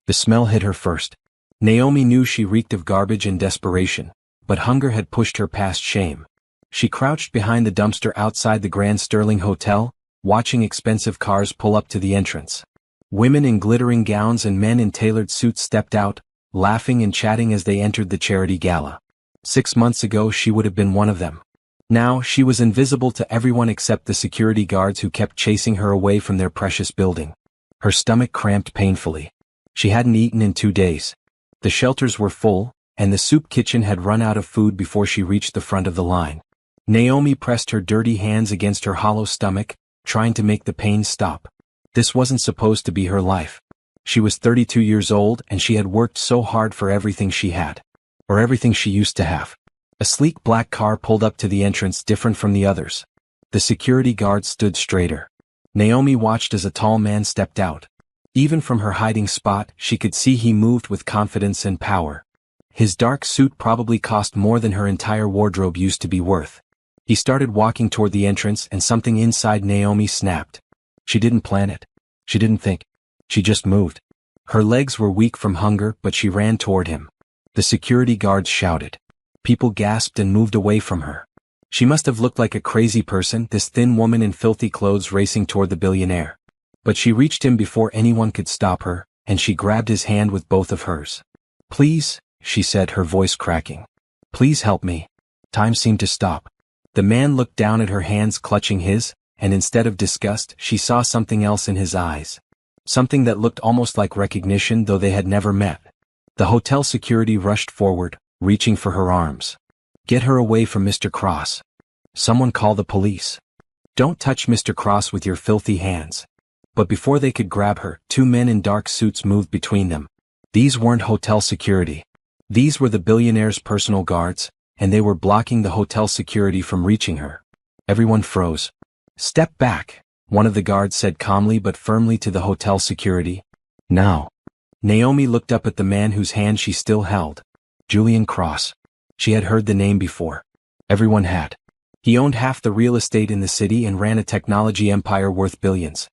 The smell hit her first. Naomi knew she reeked of garbage and desperation, but hunger had pushed her past shame. She crouched behind the dumpster outside the Grand Sterling Hotel, watching expensive cars pull up to the entrance. Women in glittering gowns and men in tailored suits stepped out, laughing and chatting as they entered the charity gala. 6 months ago she would have been one of them. Now she was invisible to everyone except the security guards who kept chasing her away from their precious building. Her stomach cramped painfully. She hadn't eaten in 2 days. The shelters were full, and the soup kitchen had run out of food before she reached the front of the line. Naomi pressed her dirty hands against her hollow stomach, trying to make the pain stop. This wasn't supposed to be her life. She was 32 years old and she had worked so hard for everything she had. Or everything she used to have. A sleek black car pulled up to the entrance, different from the others. The security guard stood straighter. Naomi watched as a tall man stepped out. Even from her hiding spot, she could see he moved with confidence and power. His dark suit probably cost more than her entire wardrobe used to be worth. He started walking toward the entrance and something inside Naomi snapped. She didn't plan it. She didn't think. She just moved. Her legs were weak from hunger, but she ran toward him. The security guards shouted. People gasped and moved away from her. She must have looked like a crazy person, this thin woman in filthy clothes racing toward the billionaire. But she reached him before anyone could stop her, and she grabbed his hand with both of hers. "Please," she said, her voice cracking. "Please help me." Time seemed to stop. The man looked down at her hands clutching his, and instead of disgust, she saw something else in his eyes. Something that looked almost like recognition, though they had never met. The hotel security rushed forward, reaching for her arms. "Get her away from Mr. Cross. Someone call the police. Don't touch Mr. Cross with your filthy hands." But before they could grab her, 2 men in dark suits moved between them. These weren't hotel security. These were the billionaire's personal guards, and they were blocking the hotel security from reaching her. Everyone froze. "Step back," one of the guards said calmly but firmly to the hotel security. "Now." Naomi looked up at the man whose hand she still held. Julian Cross. She had heard the name before. Everyone had. He owned half the real estate in the city and ran a technology empire worth billions.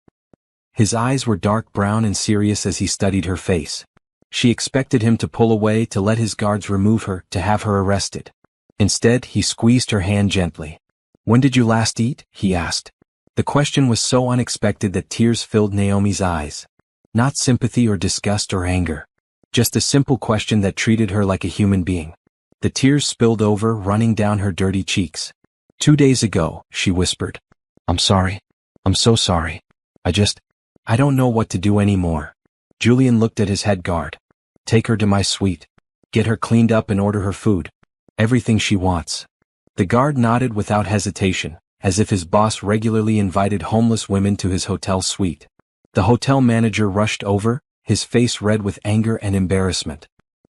His eyes were dark brown and serious as he studied her face. She expected him to pull away, to let his guards remove her, to have her arrested. Instead, he squeezed her hand gently. "When did you last eat?" he asked. The question was so unexpected that tears filled Naomi's eyes. Not sympathy or disgust or anger. Just a simple question that treated her like a human being. The tears spilled over, running down her dirty cheeks. "2 days ago," she whispered. "I'm sorry. I'm so sorry. I don't know what to do anymore." Julian looked at his head guard. "Take her to my suite. Get her cleaned up and order her food. Everything she wants." The guard nodded without hesitation, as if his boss regularly invited homeless women to his hotel suite. The hotel manager rushed over, his face red with anger and embarrassment.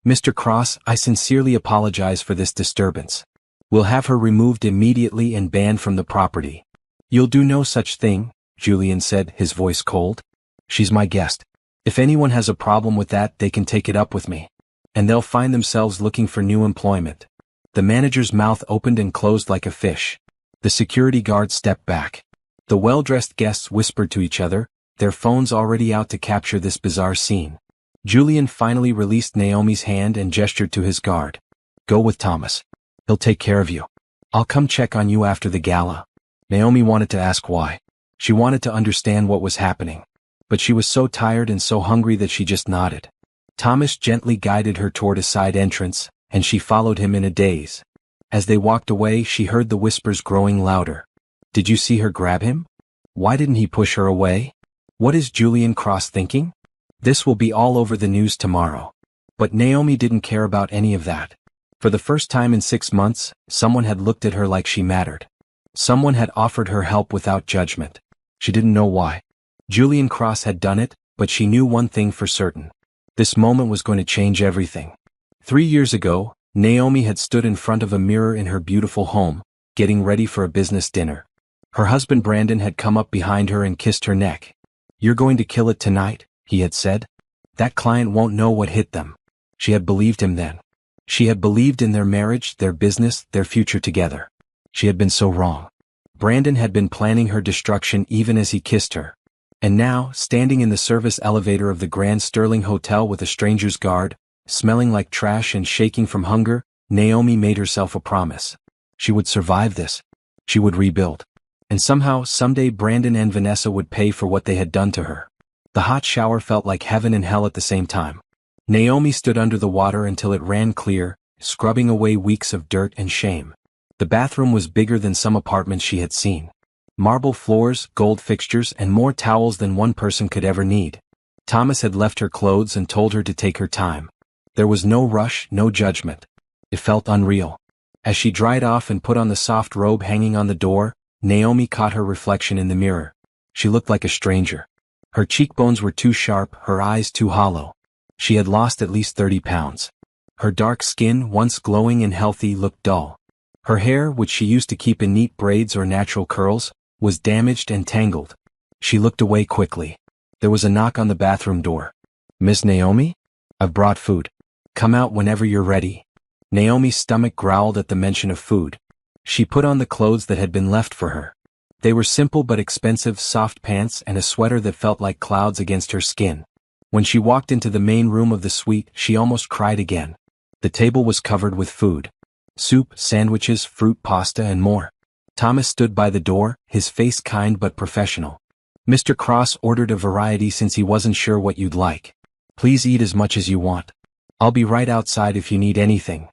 "Mr. Cross, I sincerely apologize for this disturbance. We'll have her removed immediately and banned from the property." "You'll do no such thing," Julian said, his voice cold. "She's my guest. If anyone has a problem with that, they can take it up with me. And they'll find themselves looking for new employment." The manager's mouth opened and closed like a fish. The security guard stepped back. The well-dressed guests whispered to each other, their phones already out to capture this bizarre scene. Julian finally released Naomi's hand and gestured to his guard. "Go with Thomas. He'll take care of you. I'll come check on you after the gala." Naomi wanted to ask why. She wanted to understand what was happening. But she was so tired and so hungry that she just nodded. Thomas gently guided her toward a side entrance, and she followed him in a daze. As they walked away, she heard the whispers growing louder. "Did you see her grab him? Why didn't he push her away? What is Julian Cross thinking?" This will be all over the news tomorrow. But Naomi didn't care about any of that. For the first time in 6 months, someone had looked at her like she mattered. Someone had offered her help without judgment. She didn't know why. Julian Cross had done it, but she knew one thing for certain. This moment was going to change everything. 3 years ago, Naomi had stood in front of a mirror in her beautiful home, getting ready for a business dinner. Her husband Brandon had come up behind her and kissed her neck. "You're going to kill it tonight," he had said. "That client won't know what hit them." She had believed him then. She had believed in their marriage, their business, their future together. She had been so wrong. Brandon had been planning her destruction even as he kissed her. And now, standing in the service elevator of the Grand Sterling Hotel with a stranger's guard, smelling like trash and shaking from hunger, Naomi made herself a promise. She would survive this. She would rebuild. And somehow, someday Brandon and Vanessa would pay for what they had done to her. The hot shower felt like heaven and hell at the same time. Naomi stood under the water until it ran clear, scrubbing away weeks of dirt and shame. The bathroom was bigger than some apartments she had seen. Marble floors, gold fixtures, and more towels than one person could ever need. Thomas had left her clothes and told her to take her time. There was no rush, no judgment. It felt unreal. As she dried off and put on the soft robe hanging on the door, Naomi caught her reflection in the mirror. She looked like a stranger. Her cheekbones were too sharp, her eyes too hollow. She had lost at least 30 pounds. Her dark skin, once glowing and healthy, looked dull. Her hair, which she used to keep in neat braids or natural curls, was damaged and tangled. She looked away quickly. There was a knock on the bathroom door. "Miss Naomi? I've brought food. Come out whenever you're ready." Naomi's stomach growled at the mention of food. She put on the clothes that had been left for her. They were simple but expensive soft pants and a sweater that felt like clouds against her skin. When she walked into the main room of the suite, she almost cried again. The table was covered with food. Soup, sandwiches, fruit, pasta, and more. Thomas stood by the door, his face kind but professional. "Mr. Cross ordered a variety since he wasn't sure what you'd like. Please eat as much as you want. I'll be right outside if you need anything."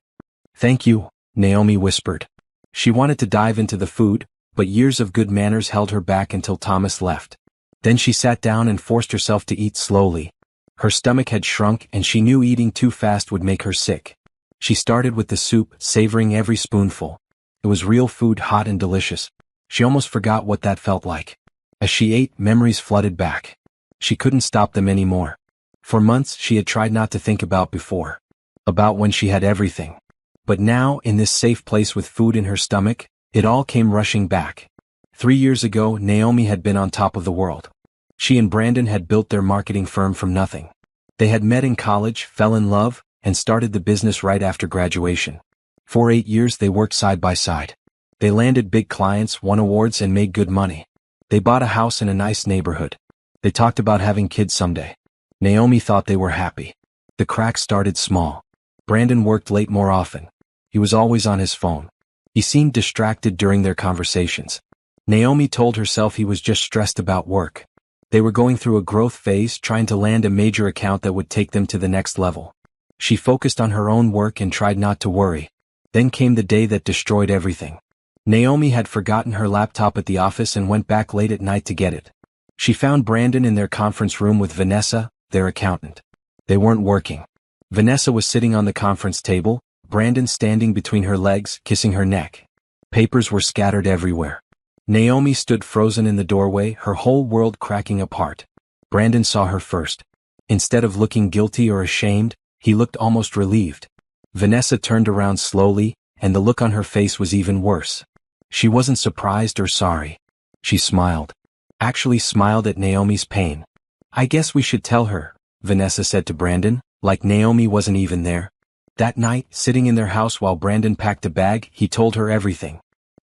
"Thank you," Naomi whispered. She wanted to dive into the food, but years of good manners held her back until Thomas left. Then she sat down and forced herself to eat slowly. Her stomach had shrunk and she knew eating too fast would make her sick. She started with the soup, savoring every spoonful. It was real food, hot and delicious. She almost forgot what that felt like. As she ate, memories flooded back. She couldn't stop them anymore. For months she had tried not to think about before. About when she had everything. But now, in this safe place with food in her stomach, it all came rushing back. 3 years ago, Naomi had been on top of the world. She and Brandon had built their marketing firm from nothing. They had met in college, fell in love, and started the business right after graduation. For 8 years they worked side by side. They landed big clients, won awards, and made good money. They bought a house in a nice neighborhood. They talked about having kids someday. Naomi thought they were happy. The cracks started small. Brandon worked late more often. He was always on his phone. He seemed distracted during their conversations. Naomi told herself he was just stressed about work. They were going through a growth phase, trying to land a major account that would take them to the next level. She focused on her own work and tried not to worry. Then came the day that destroyed everything. Naomi had forgotten her laptop at the office and went back late at night to get it. She found Brandon in their conference room with Vanessa, their accountant. They weren't working. Vanessa was sitting on the conference table, Brandon standing between her legs, kissing her neck. Papers were scattered everywhere. Naomi stood frozen in the doorway, her whole world cracking apart. Brandon saw her first. Instead of looking guilty or ashamed, he looked almost relieved. Vanessa turned around slowly, and the look on her face was even worse. She wasn't surprised or sorry. She smiled. Actually smiled at Naomi's pain. "I guess we should tell her," Vanessa said to Brandon, like Naomi wasn't even there. That night, sitting in their house while Brandon packed a bag, he told her everything.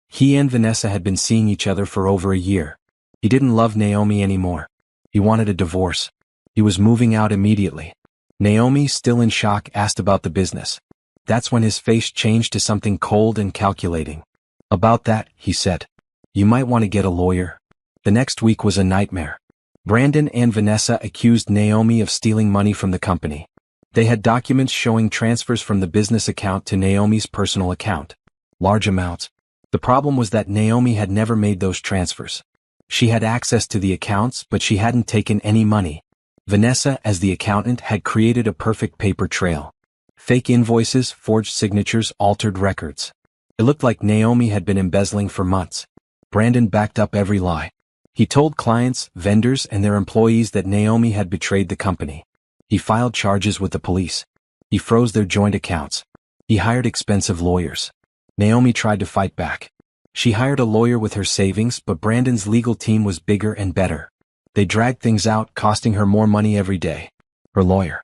He and Vanessa had been seeing each other for over a year. He didn't love Naomi anymore. He wanted a divorce. He was moving out immediately. Naomi, still in shock, asked about the business. That's when his face changed to something cold and calculating. "About that," he said, "you might want to get a lawyer." The next week was a nightmare. Brandon and Vanessa accused Naomi of stealing money from the company. They had documents showing transfers from the business account to Naomi's personal account. Large amounts. The problem was that Naomi had never made those transfers. She had access to the accounts, but she hadn't taken any money. Vanessa, as the accountant, had created a perfect paper trail. Fake invoices, forged signatures, altered records. It looked like Naomi had been embezzling for months. Brandon backed up every lie. He told clients, vendors, and their employees that Naomi had betrayed the company. He filed charges with the police. He froze their joint accounts. He hired expensive lawyers. Naomi tried to fight back. She hired a lawyer with her savings, but Brandon's legal team was bigger and better. They dragged things out, costing her more money every day. Her lawyer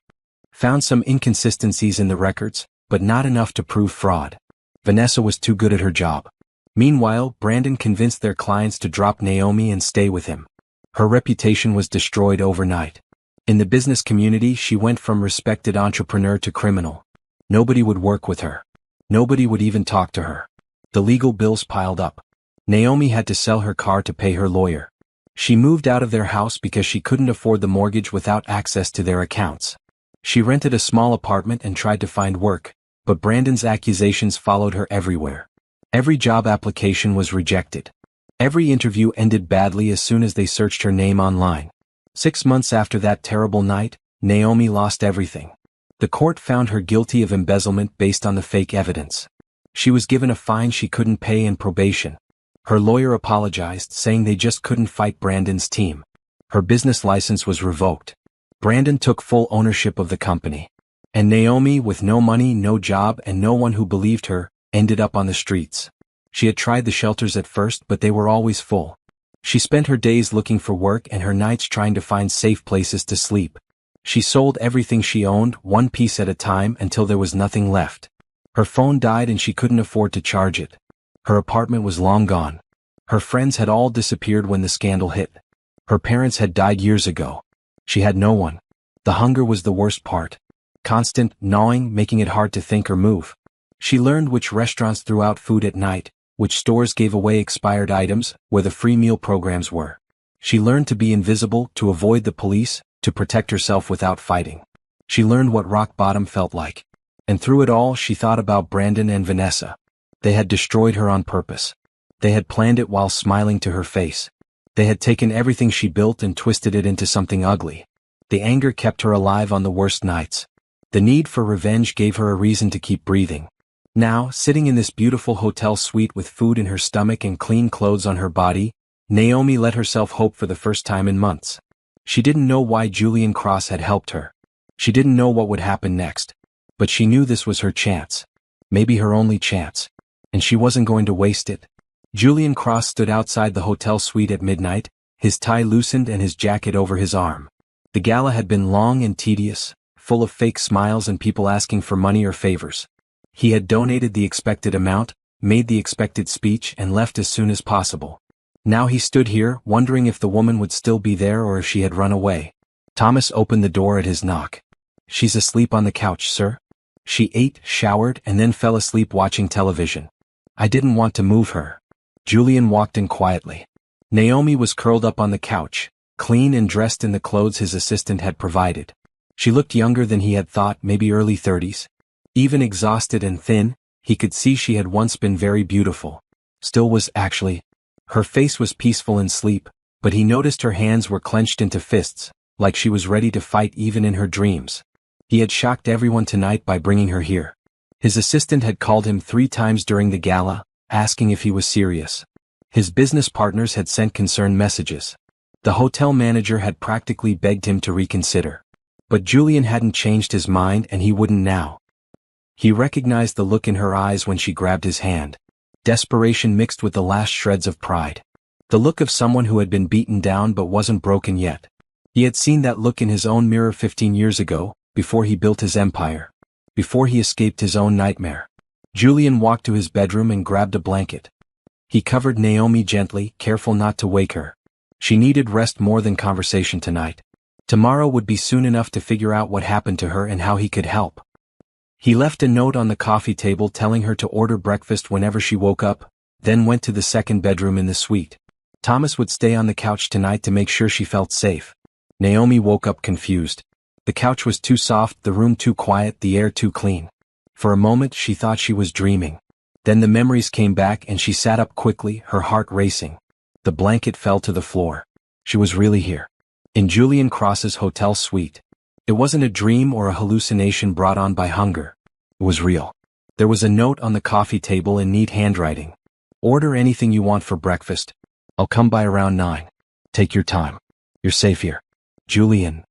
found some inconsistencies in the records, but not enough to prove fraud. Vanessa was too good at her job. Meanwhile, Brandon convinced their clients to drop Naomi and stay with him. Her reputation was destroyed overnight. In the business community, she went from respected entrepreneur to criminal. Nobody would work with her. Nobody would even talk to her. The legal bills piled up. Naomi had to sell her car to pay her lawyer. She moved out of their house because she couldn't afford the mortgage without access to their accounts. She rented a small apartment and tried to find work, but Brandon's accusations followed her everywhere. Every job application was rejected. Every interview ended badly as soon as they searched her name online. 6 months after that terrible night, Naomi lost everything. The court found her guilty of embezzlement based on the fake evidence. She was given a fine she couldn't pay and probation. Her lawyer apologized, saying they just couldn't fight Brandon's team. Her business license was revoked. Brandon took full ownership of the company. And Naomi, with no money, no job, and no one who believed her, ended up on the streets. She had tried the shelters at first, but they were always full. She spent her days looking for work and her nights trying to find safe places to sleep. She sold everything she owned, one piece at a time, until there was nothing left. Her phone died and she couldn't afford to charge it. Her apartment was long gone. Her friends had all disappeared when the scandal hit. Her parents had died years ago. She had no one. The hunger was the worst part. Constant gnawing, making it hard to think or move. She learned which restaurants threw out food at night, which stores gave away expired items, where the free meal programs were. She learned to be invisible, to avoid the police, to protect herself without fighting. She learned what rock bottom felt like. And through it all, she thought about Brandon and Vanessa. They had destroyed her on purpose. They had planned it while smiling to her face. They had taken everything she built and twisted it into something ugly. The anger kept her alive on the worst nights. The need for revenge gave her a reason to keep breathing. Now, sitting in this beautiful hotel suite with food in her stomach and clean clothes on her body, Naomi let herself hope for the first time in months. She didn't know why Julian Cross had helped her. She didn't know what would happen next. But she knew this was her chance. Maybe her only chance. And she wasn't going to waste it. Julian Cross stood outside the hotel suite at midnight, his tie loosened and his jacket over his arm. The gala had been long and tedious, full of fake smiles and people asking for money or favors. He had donated the expected amount, made the expected speech, and left as soon as possible. Now he stood here, wondering if the woman would still be there or if she had run away. Thomas opened the door at his knock. "She's asleep on the couch, sir." She ate, showered, and then fell asleep watching television. "I didn't want to move her." Julian walked in quietly. Naomi was curled up on the couch, clean and dressed in the clothes his assistant had provided. She looked younger than he had thought, maybe early 30s. Even exhausted and thin, he could see she had once been very beautiful. Still was, actually. Her face was peaceful in sleep, but he noticed her hands were clenched into fists, like she was ready to fight even in her dreams. He had shocked everyone tonight by bringing her here. His assistant had called him 3 times during the gala, asking if he was serious. His business partners had sent concerned messages. The hotel manager had practically begged him to reconsider. But Julian hadn't changed his mind and he wouldn't now. He recognized the look in her eyes when she grabbed his hand. Desperation mixed with the last shreds of pride. The look of someone who had been beaten down but wasn't broken yet. He had seen that look in his own mirror 15 years ago, before he built his empire. Before he escaped his own nightmare. Julian walked to his bedroom and grabbed a blanket. He covered Naomi gently, careful not to wake her. She needed rest more than conversation tonight. Tomorrow would be soon enough to figure out what happened to her and how he could help. He left a note on the coffee table telling her to order breakfast whenever she woke up, then went to the second bedroom in the suite. Thomas would stay on the couch tonight to make sure she felt safe. Naomi woke up confused. The couch was too soft, the room too quiet, the air too clean. For a moment she thought she was dreaming. Then the memories came back and she sat up quickly, her heart racing. The blanket fell to the floor. She was really here. In Julian Cross's hotel suite. It wasn't a dream or a hallucination brought on by hunger. It was real. There was a note on the coffee table in neat handwriting. "Order anything you want for breakfast. I'll come by around 9. Take your time. You're safe here. Julian."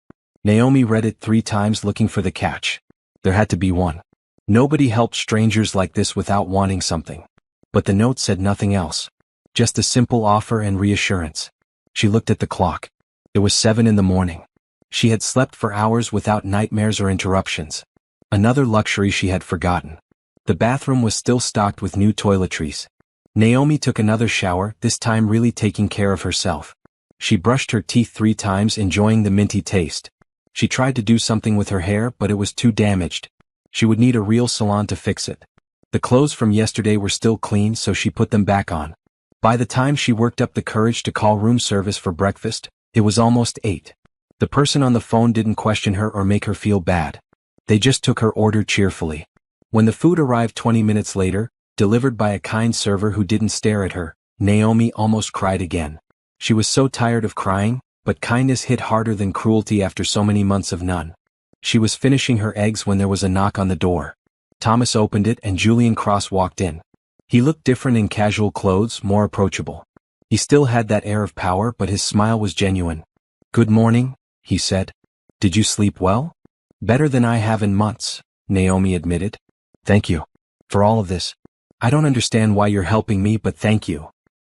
Naomi read it 3 times looking for the catch. There had to be one. Nobody helped strangers like this without wanting something. But the note said nothing else. Just a simple offer and reassurance. She looked at the clock. It was 7 in the morning. She had slept for hours without nightmares or interruptions. Another luxury she had forgotten. The bathroom was still stocked with new toiletries. Naomi took another shower, this time really taking care of herself. She brushed her teeth 3 times, enjoying the minty taste. She tried to do something with her hair, but it was too damaged. She would need a real salon to fix it. The clothes from yesterday were still clean, so she put them back on. By the time she worked up the courage to call room service for breakfast, it was almost 8. The person on the phone didn't question her or make her feel bad. They just took her order cheerfully. When the food arrived 20 minutes later, delivered by a kind server who didn't stare at her, Naomi almost cried again. She was so tired of crying, but kindness hit harder than cruelty after so many months of none. She was finishing her eggs when there was a knock on the door. Thomas opened it and Julian Cross walked in. He looked different in casual clothes, more approachable. He still had that air of power, but his smile was genuine. "Good morning," he said. "Did you sleep well?" "Better than I have in months," Naomi admitted. "Thank you for all of this. I don't understand why you're helping me, but thank you."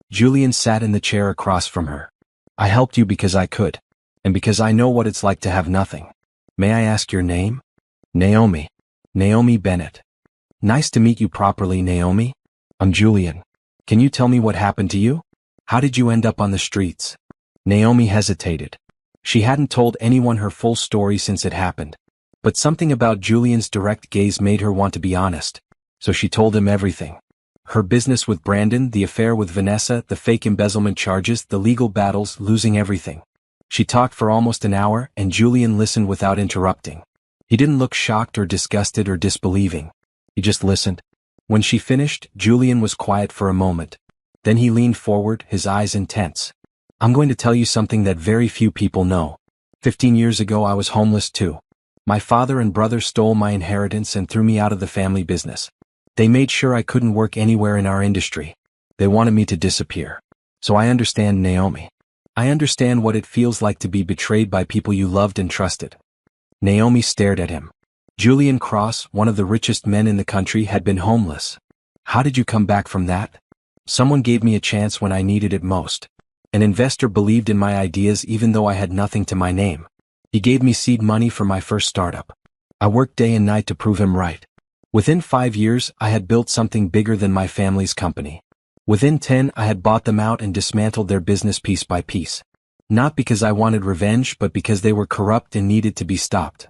Julian sat in the chair across from her. "I helped you because I could, and because I know what it's like to have nothing. May I ask your name?" "Naomi. Naomi Bennett." "Nice to meet you properly, Naomi. I'm Julian. Can you tell me what happened to you? How did you end up on the streets?" Naomi hesitated. She hadn't told anyone her full story since it happened. But something about Julian's direct gaze made her want to be honest. So she told him everything. Her business with Brandon, the affair with Vanessa, the fake embezzlement charges, the legal battles, losing everything. She talked for almost an hour, and Julian listened without interrupting. He didn't look shocked or disgusted or disbelieving. He just listened. When she finished, Julian was quiet for a moment. Then he leaned forward, his eyes intense. "I'm going to tell you something that very few people know. 15 years ago I was homeless too. My father and brother stole my inheritance and threw me out of the family business. They made sure I couldn't work anywhere in our industry. They wanted me to disappear. So I understand, Naomi. I understand what it feels like to be betrayed by people you loved and trusted." Naomi stared at him. Julian Cross, one of the richest men in the country, had been homeless. "How did you come back from that?" "Someone gave me a chance when I needed it most. An investor believed in my ideas even though I had nothing to my name. He gave me seed money for my first startup. I worked day and night to prove him right. Within 5 years, I had built something bigger than my family's company. Within 10, I had bought them out and dismantled their business piece by piece. Not because I wanted revenge, but because they were corrupt and needed to be stopped."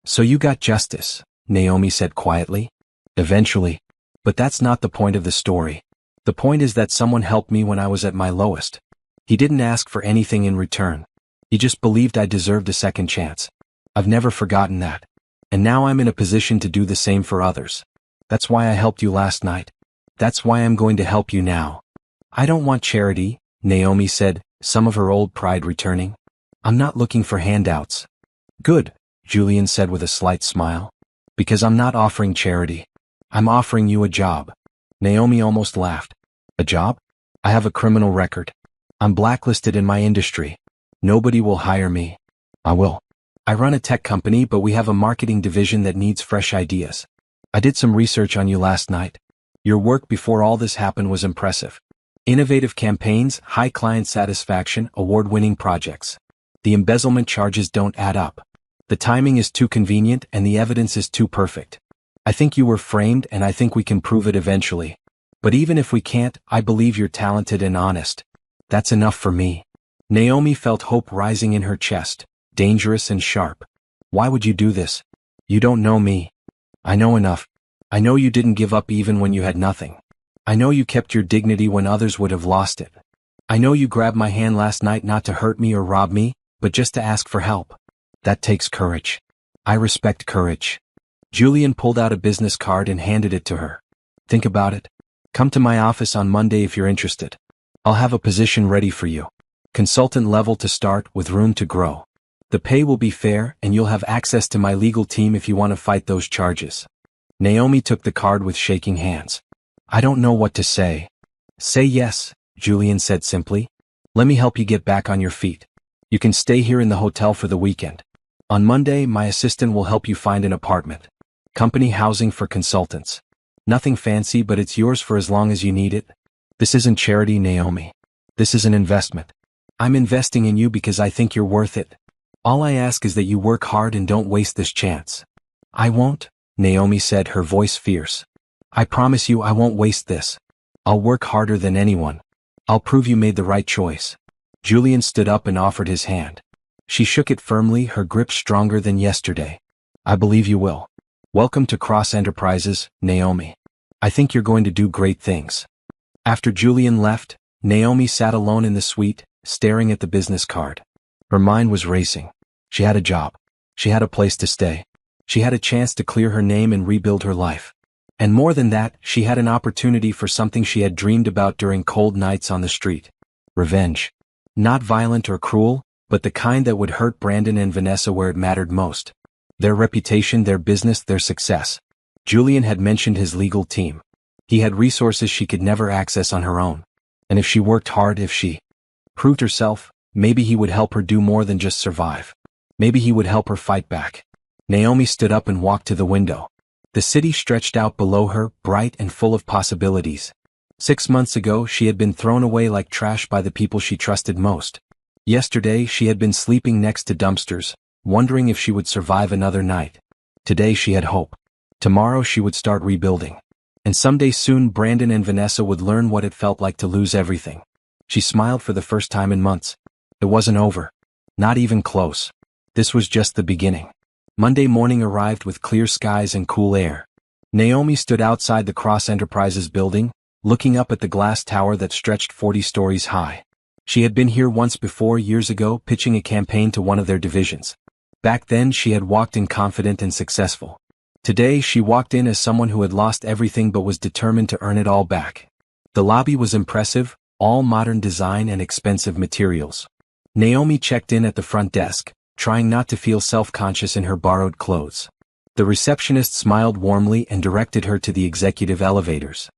"So you got justice," Naomi said quietly. "Eventually. But that's not the point of the story. The point is that someone helped me when I was at my lowest. He didn't ask for anything in return. He just believed I deserved a second chance. I've never forgotten that. And now I'm in a position to do the same for others. That's why I helped you last night. That's why I'm going to help you now." "I don't want charity," Naomi said, some of her old pride returning. "I'm not looking for handouts." "Good," Julian said with a slight smile. "Because I'm not offering charity. I'm offering you a job." Naomi almost laughed. "A job? I have a criminal record. I'm blacklisted in my industry. Nobody will hire me." "I will. I run a tech company, but we have a marketing division that needs fresh ideas. I did some research on you last night. Your work before all this happened was impressive. Innovative campaigns, high client satisfaction, award-winning projects. The embezzlement charges don't add up. The timing is too convenient and the evidence is too perfect. I think you were framed and I think we can prove it eventually. But even if we can't, I believe you're talented and honest. That's enough for me." Naomi felt hope rising in her chest, dangerous and sharp. "Why would you do this? You don't know me." "I know enough. I know you didn't give up even when you had nothing. I know you kept your dignity when others would have lost it. I know you grabbed my hand last night not to hurt me or rob me, but just to ask for help. That takes courage. I respect courage." Julian pulled out a business card and handed it to her. "Think about it. Come to my office on Monday if you're interested. I'll have a position ready for you. Consultant level to start, with room to grow. The pay will be fair and you'll have access to my legal team if you want to fight those charges." Naomi took the card with shaking hands. "I don't know what to say." "Say yes," Julian said simply. "Let me help you get back on your feet. You can stay here in the hotel for the weekend. On Monday, my assistant will help you find an apartment. Company housing for consultants. Nothing fancy, but it's yours for as long as you need it. This isn't charity, Naomi. This is an investment. I'm investing in you because I think you're worth it. All I ask is that you work hard and don't waste this chance." "I won't," Naomi said, her voice fierce. "I promise you I won't waste this. I'll work harder than anyone. I'll prove you made the right choice. Julian stood up and offered his hand. She shook it firmly, her grip stronger than yesterday. I believe you will. Welcome to Cross Enterprises, Naomi. I think you're going to do great things. After Julian left, Naomi sat alone in the suite, staring at the business card. Her mind was racing. She had a job. She had a place to stay. She had a chance to clear her name and rebuild her life. And more than that, she had an opportunity for something she had dreamed about during cold nights on the street. Revenge. Not violent or cruel, but the kind that would hurt Brandon and Vanessa where it mattered most. Their reputation, their business, their success. Julian had mentioned his legal team. He had resources she could never access on her own. And if she worked hard, if she proved herself, maybe he would help her do more than just survive. Maybe he would help her fight back. Naomi stood up and walked to the window. The city stretched out below her, bright and full of possibilities. 6 months ago, she had been thrown away like trash by the people she trusted most. Yesterday, she had been sleeping next to dumpsters, wondering if she would survive another night. Today she had hope. Tomorrow she would start rebuilding. And someday soon Brandon and Vanessa would learn what it felt like to lose everything. She smiled for the first time in months. It wasn't over. Not even close. This was just the beginning. Monday morning arrived with clear skies and cool air. Naomi stood outside the Cross Enterprises building, looking up at the glass tower that stretched 40 stories high. She had been here once before, years ago, pitching a campaign to one of their divisions. Back then she had walked in confident and successful. Today she walked in as someone who had lost everything but was determined to earn it all back. The lobby was impressive, all modern design and expensive materials. Naomi checked in at the front desk, trying not to feel self-conscious in her borrowed clothes. The receptionist smiled warmly and directed her to the executive elevators.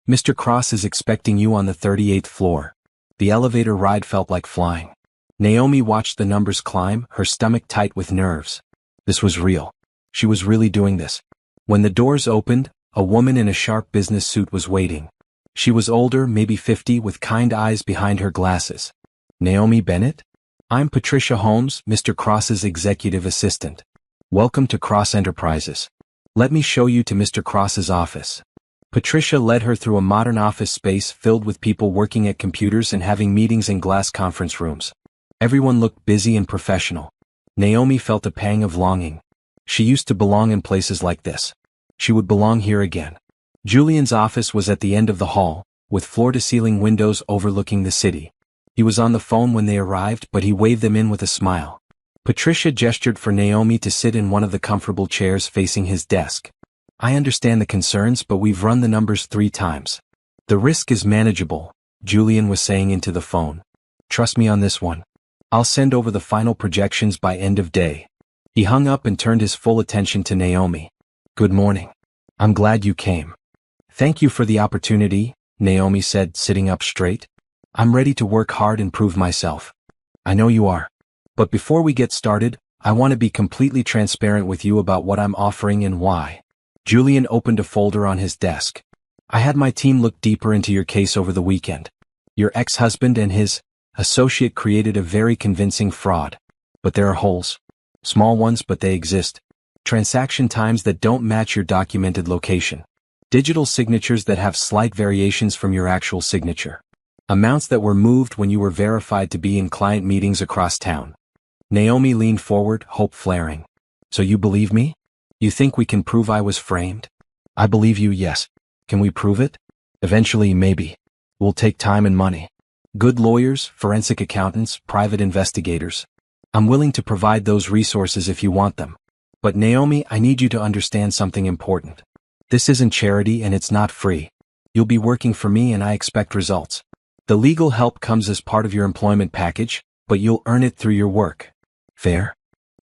Mr. Cross is expecting you on the 38th floor. The elevator ride felt like flying. Naomi watched the numbers climb, her stomach tight with nerves. This was real. She was really doing this. When the doors opened, a woman in a sharp business suit was waiting. She was older, maybe 50, with kind eyes behind her glasses. Naomi Bennett? I'm Patricia Holmes, Mr. Cross's executive assistant. Welcome to Cross Enterprises. Let me show you to Mr. Cross's office. Patricia led her through a modern office space filled with people working at computers and having meetings in glass conference rooms. Everyone looked busy and professional. Naomi felt a pang of longing. She used to belong in places like this. She would belong here again. Julian's office was at the end of the hall, with floor-to-ceiling windows overlooking the city. He was on the phone when they arrived, but he waved them in with a smile. Patricia gestured for Naomi to sit in one of the comfortable chairs facing his desk. I understand the concerns, but we've run the numbers 3 times. The risk is manageable, Julian was saying into the phone. Trust me on this one. I'll send over the final projections by end of day. He hung up and turned his full attention to Naomi. Good morning. I'm glad you came. Thank you for the opportunity, Naomi said, sitting up straight. I'm ready to work hard and prove myself. I know you are. But before we get started, I want to be completely transparent with you about what I'm offering and why. Julian opened a folder on his desk. I had my team look deeper into your case over the weekend. Your ex-husband and his associate created a very convincing fraud. But there are holes. Small ones, but they exist. Transaction times that don't match your documented location. Digital signatures that have slight variations from your actual signature. Amounts that were moved when you were verified to be in client meetings across town. Naomi leaned forward, hope flaring. So you believe me? You think we can prove I was framed? I believe you, yes. Can we prove it? Eventually, maybe. We'll take time and money. Good lawyers, forensic accountants, private investigators. I'm willing to provide those resources if you want them. But Naomi, I need you to understand something important. This isn't charity and it's not free. You'll be working for me and I expect results. The legal help comes as part of your employment package, but you'll earn it through your work. Fair?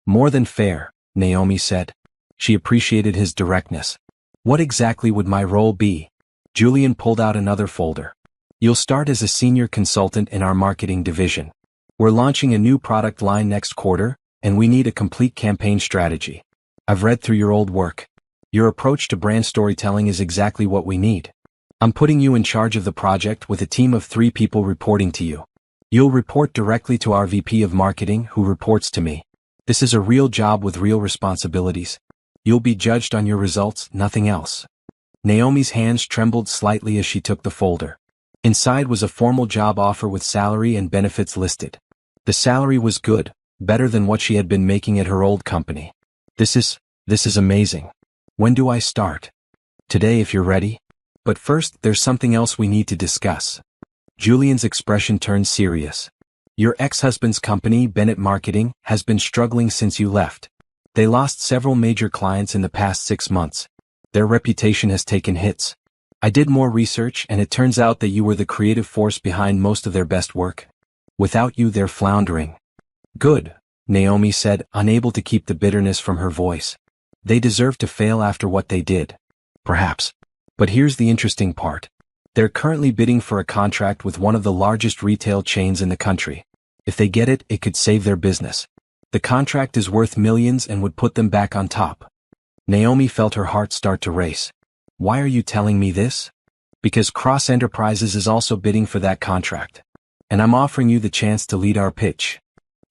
More than fair, Naomi said. She appreciated his directness. What exactly would my role be? Julian pulled out another folder. You'll start as a senior consultant in our marketing division. We're launching a new product line next quarter, and we need a complete campaign strategy. I've read through your old work. Your approach to brand storytelling is exactly what we need. I'm putting you in charge of the project with a team of 3 people reporting to you. You'll report directly to our VP of Marketing, who reports to me. This is a real job with real responsibilities. You'll be judged on your results, nothing else. Naomi's hands trembled slightly as she took the folder. Inside was a formal job offer with salary and benefits listed. The salary was good, better than what she had been making at her old company. This is amazing. When do I start? Today if you're ready. But first, there's something else we need to discuss. Julian's expression turned serious. Your ex-husband's company, Bennett Marketing, has been struggling since you left. They lost several major clients in the past 6 months. Their reputation has taken hits. I did more research and it turns out that you were the creative force behind most of their best work. Without you, they're floundering. Good, Naomi said, unable to keep the bitterness from her voice. They deserve to fail after what they did. Perhaps. But here's the interesting part. They're currently bidding for a contract with one of the largest retail chains in the country. If they get it, it could save their business. The contract is worth millions and would put them back on top. Naomi felt her heart start to race. Why are you telling me this? Because Cross Enterprises is also bidding for that contract. And I'm offering you the chance to lead our pitch.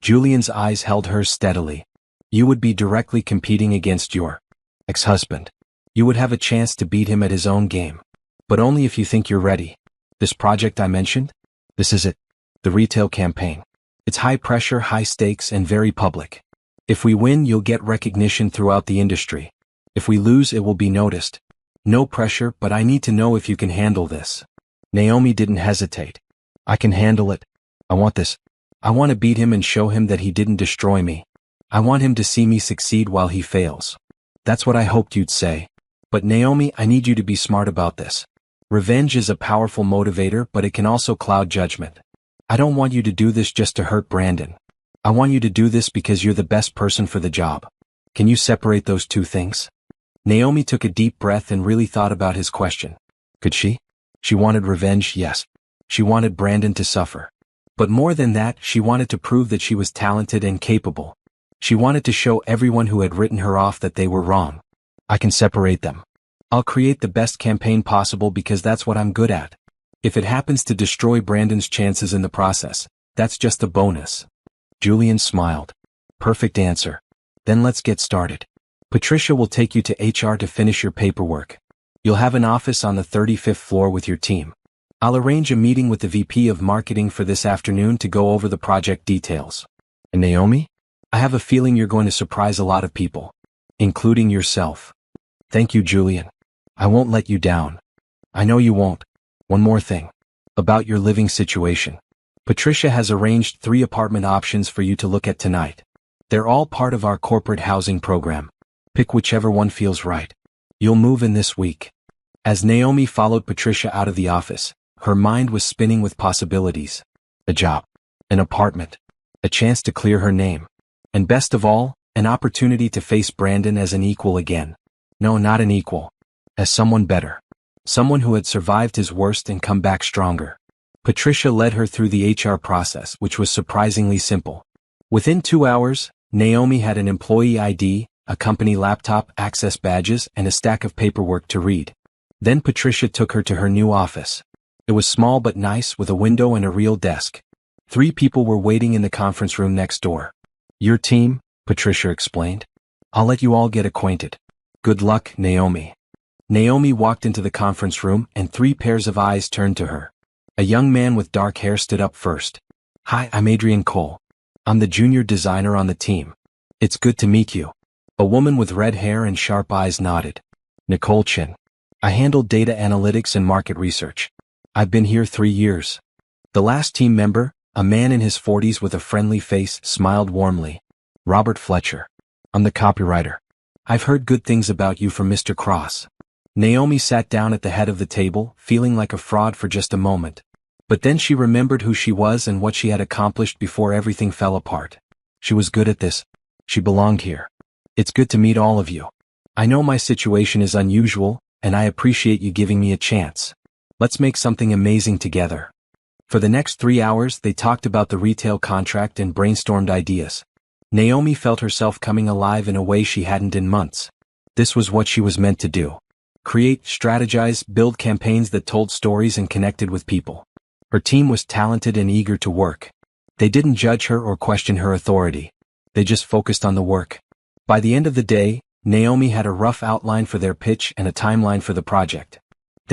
Julian's eyes held hers steadily. You would be directly competing against your ex-husband. You would have a chance to beat him at his own game. But only if you think you're ready. This project I mentioned? This is it. The retail campaign. It's high pressure, high stakes, and very public. If we win, you'll get recognition throughout the industry. If we lose, it will be noticed. No pressure, but I need to know if you can handle this. Naomi didn't hesitate. I can handle it. I want this. I want to beat him and show him that he didn't destroy me. I want him to see me succeed while he fails. That's what I hoped you'd say. But Naomi, I need you to be smart about this. Revenge is a powerful motivator, but it can also cloud judgment. I don't want you to do this just to hurt Brandon. I want you to do this because you're the best person for the job. Can you separate those two things? Naomi took a deep breath and really thought about his question. Could she? She wanted revenge, yes. She wanted Brandon to suffer. But more than that, she wanted to prove that she was talented and capable. She wanted to show everyone who had written her off that they were wrong. I can separate them. I'll create the best campaign possible because that's what I'm good at. If it happens to destroy Brandon's chances in the process, that's just a bonus. Julian smiled. Perfect answer. Then let's get started. Patricia will take you to HR to finish your paperwork. You'll have an office on the 35th floor with your team. I'll arrange a meeting with the VP of Marketing for this afternoon to go over the project details. And Naomi? I have a feeling you're going to surprise a lot of people. Including yourself. Thank you, Julian. I won't let you down. I know you won't. One more thing. About your living situation. Patricia has arranged 3 apartment options for you to look at tonight. They're all part of our corporate housing program. Pick whichever one feels right. You'll move in this week. As Naomi followed Patricia out of the office, her mind was spinning with possibilities. A job. An apartment. A chance to clear her name. And best of all, an opportunity to face Brandon as an equal again. No, not an equal. As someone better. Someone who had survived his worst and come back stronger. Patricia led her through the HR process, which was surprisingly simple. Within 2 hours, Naomi had an employee ID, a company laptop, access badges, and a stack of paperwork to read. Then Patricia took her to her new office. It was small but nice, with a window and a real desk. 3 people were waiting in the conference room next door. Your team, Patricia explained. I'll let you all get acquainted. Good luck, Naomi. Naomi walked into the conference room and 3 pairs of eyes turned to her. A young man with dark hair stood up first. Hi, I'm Adrian Cole. I'm the junior designer on the team. It's good to meet you. A woman with red hair and sharp eyes nodded. Nicole Chin. I handle data analytics and market research. I've been here 3 years. The last team member, a man in his 40s with a friendly face, smiled warmly. Robert Fletcher. I'm the copywriter. I've heard good things about you from Mr. Cross. Naomi sat down at the head of the table, feeling like a fraud for just a moment. But then she remembered who she was and what she had accomplished before everything fell apart. She was good at this. She belonged here. It's good to meet all of you. I know my situation is unusual, and I appreciate you giving me a chance. Let's make something amazing together. For the next 3 hours, they talked about the retail contract and brainstormed ideas. Naomi felt herself coming alive in a way she hadn't in months. This was what she was meant to do. Create, strategize, build campaigns that told stories and connected with people. Her team was talented and eager to work. They didn't judge her or question her authority. They just focused on the work. By the end of the day, Naomi had a rough outline for their pitch and a timeline for the project.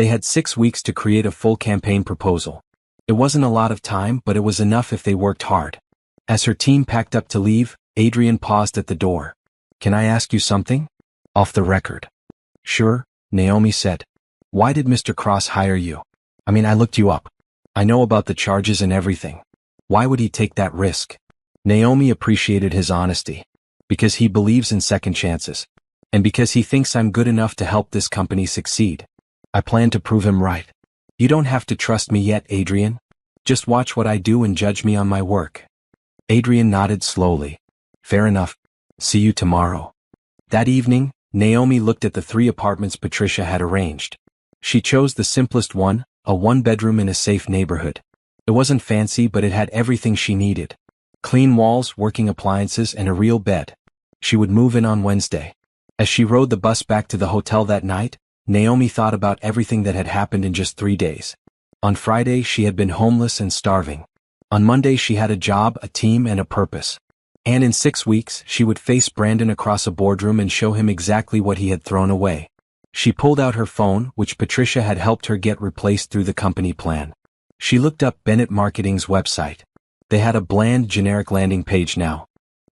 They had 6 weeks to create a full campaign proposal. It wasn't a lot of time, but it was enough if they worked hard. As her team packed up to leave, Adrian paused at the door. "Can I ask you something? Off the record." "Sure," Naomi said. "Why did Mr. Cross hire you? I mean, I looked you up. I know about the charges and everything. Why would he take that risk?" Naomi appreciated his honesty. "Because he believes in second chances. And because he thinks I'm good enough to help this company succeed. I plan to prove him right. You don't have to trust me yet, Adrian. Just watch what I do and judge me on my work." Adrian nodded slowly. "Fair enough. See you tomorrow." That evening, Naomi looked at the 3 apartments Patricia had arranged. She chose the simplest one, a 1-bedroom in a safe neighborhood. It wasn't fancy, but it had everything she needed. Clean walls, working appliances, and a real bed. She would move in on Wednesday. As she rode the bus back to the hotel that night, Naomi thought about everything that had happened in just 3 days. On Friday, she had been homeless and starving. On Monday, she had a job, a team, and a purpose. And in 6 weeks, she would face Brandon across a boardroom and show him exactly what he had thrown away. She pulled out her phone, which Patricia had helped her get replaced through the company plan. She looked up Bennett Marketing's website. They had a bland, generic landing page now.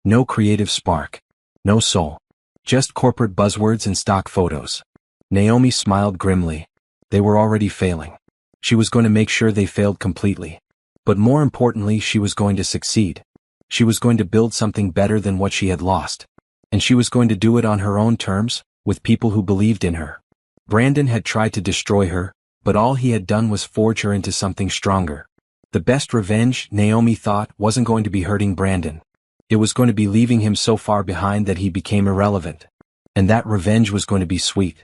No creative spark. No soul. Just corporate buzzwords and stock photos. Naomi smiled grimly. They were already failing. She was going to make sure they failed completely. But more importantly, she was going to succeed. She was going to build something better than what she had lost. And she was going to do it on her own terms, with people who believed in her. Brandon had tried to destroy her, but all he had done was forge her into something stronger. The best revenge, Naomi thought, wasn't going to be hurting Brandon. It was going to be leaving him so far behind that he became irrelevant. And that revenge was going to be sweet.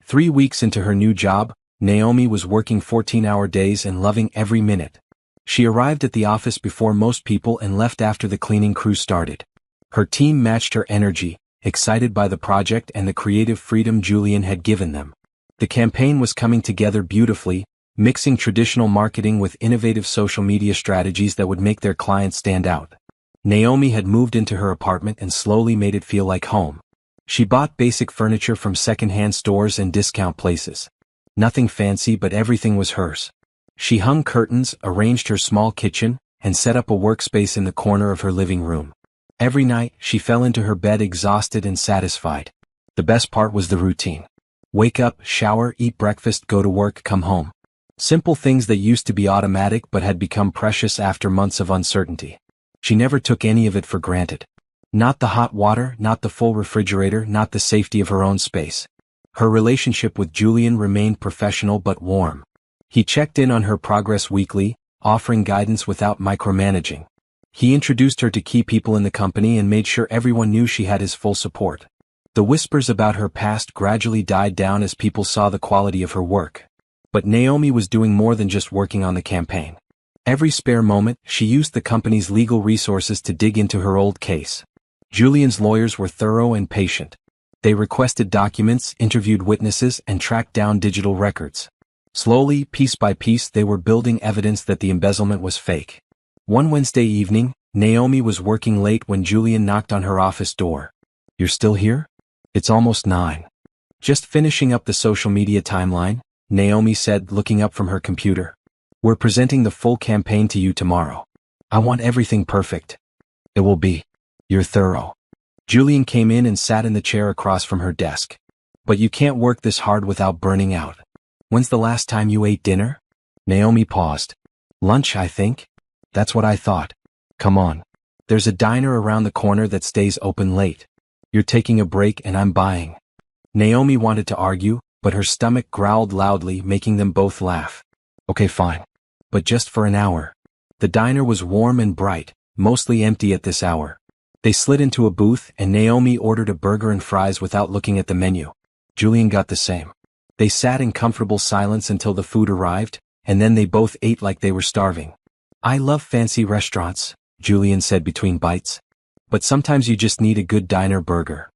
3 weeks into her new job, Naomi was working 14-hour days and loving every minute. She arrived at the office before most people and left after the cleaning crew started. Her team matched her energy, excited by the project and the creative freedom Julian had given them. The campaign was coming together beautifully, mixing traditional marketing with innovative social media strategies that would make their clients stand out. Naomi had moved into her apartment and slowly made it feel like home. She bought basic furniture from second-hand stores and discount places. Nothing fancy, but everything was hers. She hung curtains, arranged her small kitchen, and set up a workspace in the corner of her living room. Every night, she fell into her bed exhausted and satisfied. The best part was the routine. Wake up, shower, eat breakfast, go to work, come home. Simple things that used to be automatic but had become precious after months of uncertainty. She never took any of it for granted. Not the hot water, not the full refrigerator, not the safety of her own space. Her relationship with Julian remained professional but warm. He checked in on her progress weekly, offering guidance without micromanaging. He introduced her to key people in the company and made sure everyone knew she had his full support. The whispers about her past gradually died down as people saw the quality of her work. But Naomi was doing more than just working on the campaign. Every spare moment, she used the company's legal resources to dig into her old case. Julian's lawyers were thorough and patient. They requested documents, interviewed witnesses, and tracked down digital records. Slowly, piece by piece, they were building evidence that the embezzlement was fake. One Wednesday evening, Naomi was working late when Julian knocked on her office door. "You're still here? It's almost 9. "Just finishing up the social media timeline," Naomi said, looking up from her computer. "We're presenting the full campaign to you tomorrow. I want everything perfect." "It will be. You're thorough." Julian came in and sat in the chair across from her desk. "But you can't work this hard without burning out. When's the last time you ate dinner?" Naomi paused. "Lunch, I think. That's what I thought. Come on. There's a diner around the corner that stays open late. You're taking a break and I'm buying." Naomi wanted to argue, but her stomach growled loudly, making them both laugh. "Okay, fine. But just for an hour." The diner was warm and bright, mostly empty at this hour. They slid into a booth and Naomi ordered a burger and fries without looking at the menu. Julian got the same. They sat in comfortable silence until the food arrived, and then they both ate like they were starving. "I love fancy restaurants," Julian said between bites. "But sometimes you just need a good diner burger."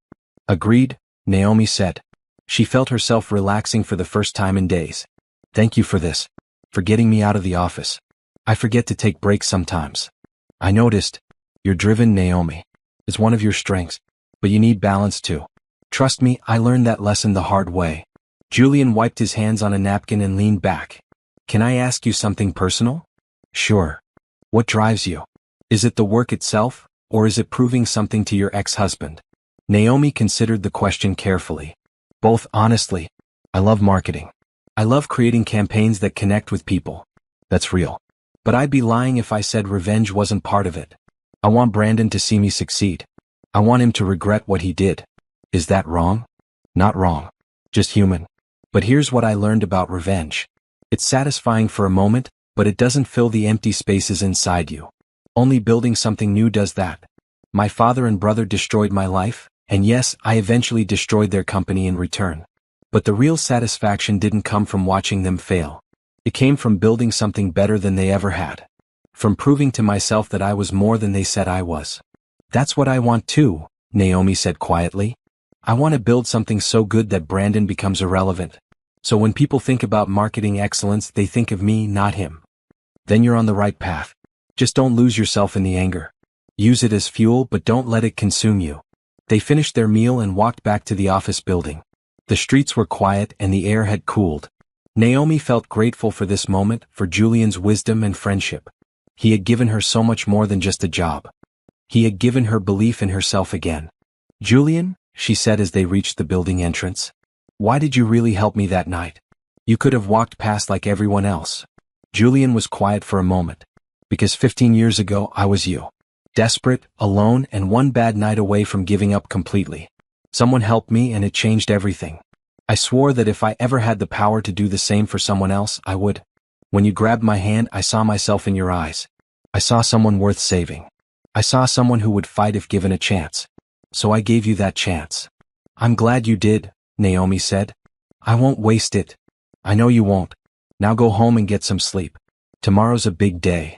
"Agreed," Naomi said. She felt herself relaxing for the first time in days. "Thank you for this. For getting me out of the office. I forget to take breaks sometimes." "I noticed. You're driven, Naomi. It's one of your strengths. But you need balance too. Trust me, I learned that lesson the hard way." Julian wiped his hands on a napkin and leaned back. Can I ask you something personal? Sure. What drives you? Is it the work itself, or is it proving something to your ex-husband? Naomi considered the question carefully. Both, honestly. I love marketing. I love creating campaigns that connect with people. That's real. But I'd be lying if I said revenge wasn't part of it. I want Brandon to see me succeed. I want him to regret what he did. Is that wrong? Not wrong. Just human. But here's what I learned about revenge. It's satisfying for a moment, but it doesn't fill the empty spaces inside you. Only building something new does that. My father and brother destroyed my life, and yes, I eventually destroyed their company in return. But the real satisfaction didn't come from watching them fail. It came from building something better than they ever had. From proving to myself that I was more than they said I was. That's what I want too, Naomi said quietly. I want to build something so good that Brandon becomes irrelevant. So when people think about marketing excellence, they think of me, not him. Then you're on the right path. Just don't lose yourself in the anger. Use it as fuel, but don't let it consume you. They finished their meal and walked back to the office building. The streets were quiet and the air had cooled. Naomi felt grateful for this moment, for Julian's wisdom and friendship. He had given her so much more than just a job. He had given her belief in herself again. Julian, she said as they reached the building entrance. Why did you really help me that night? You could have walked past like everyone else. Julian was quiet for a moment. Because 15 years ago I was you. Desperate, alone, and one bad night away from giving up completely. Someone helped me and it changed everything. I swore that if I ever had the power to do the same for someone else, I would. When you grabbed my hand, I saw myself in your eyes. I saw someone worth saving. I saw someone who would fight if given a chance. So I gave you that chance. I'm glad you did, Naomi said. I won't waste it. I know you won't. Now go home and get some sleep. Tomorrow's a big day.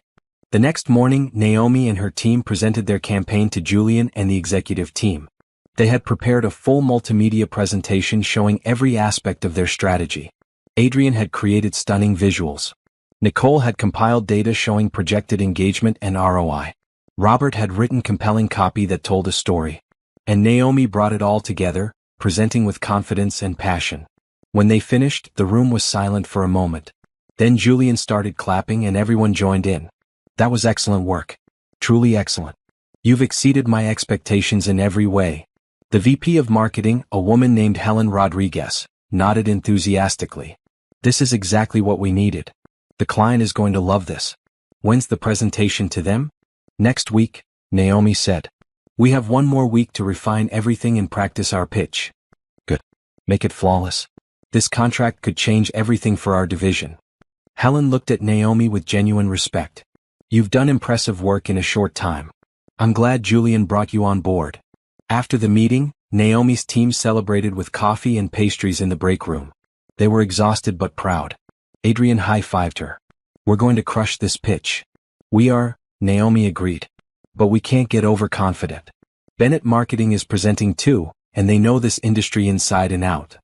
The next morning, Naomi and her team presented their campaign to Julian and the executive team. They had prepared a full multimedia presentation showing every aspect of their strategy. Adrian had created stunning visuals. Nicole had compiled data showing projected engagement and ROI. Robert had written compelling copy that told a story. And Naomi brought it all together, presenting with confidence and passion. When they finished, the room was silent for a moment. Then Julian started clapping and everyone joined in. That was excellent work. Truly excellent. You've exceeded my expectations in every way. The VP of Marketing, a woman named Helen Rodriguez, nodded enthusiastically. This is exactly what we needed. The client is going to love this. When's the presentation to them? Next week, Naomi said. We have one more week to refine everything and practice our pitch. Good. Make it flawless. This contract could change everything for our division. Helen looked at Naomi with genuine respect. You've done impressive work in a short time. I'm glad Julian brought you on board. After the meeting, Naomi's team celebrated with coffee and pastries in the break room. They were exhausted but proud. Adrian high-fived her. We're going to crush this pitch. We are, Naomi agreed. But we can't get overconfident. Bennett Marketing is presenting too, and they know this industry inside and out.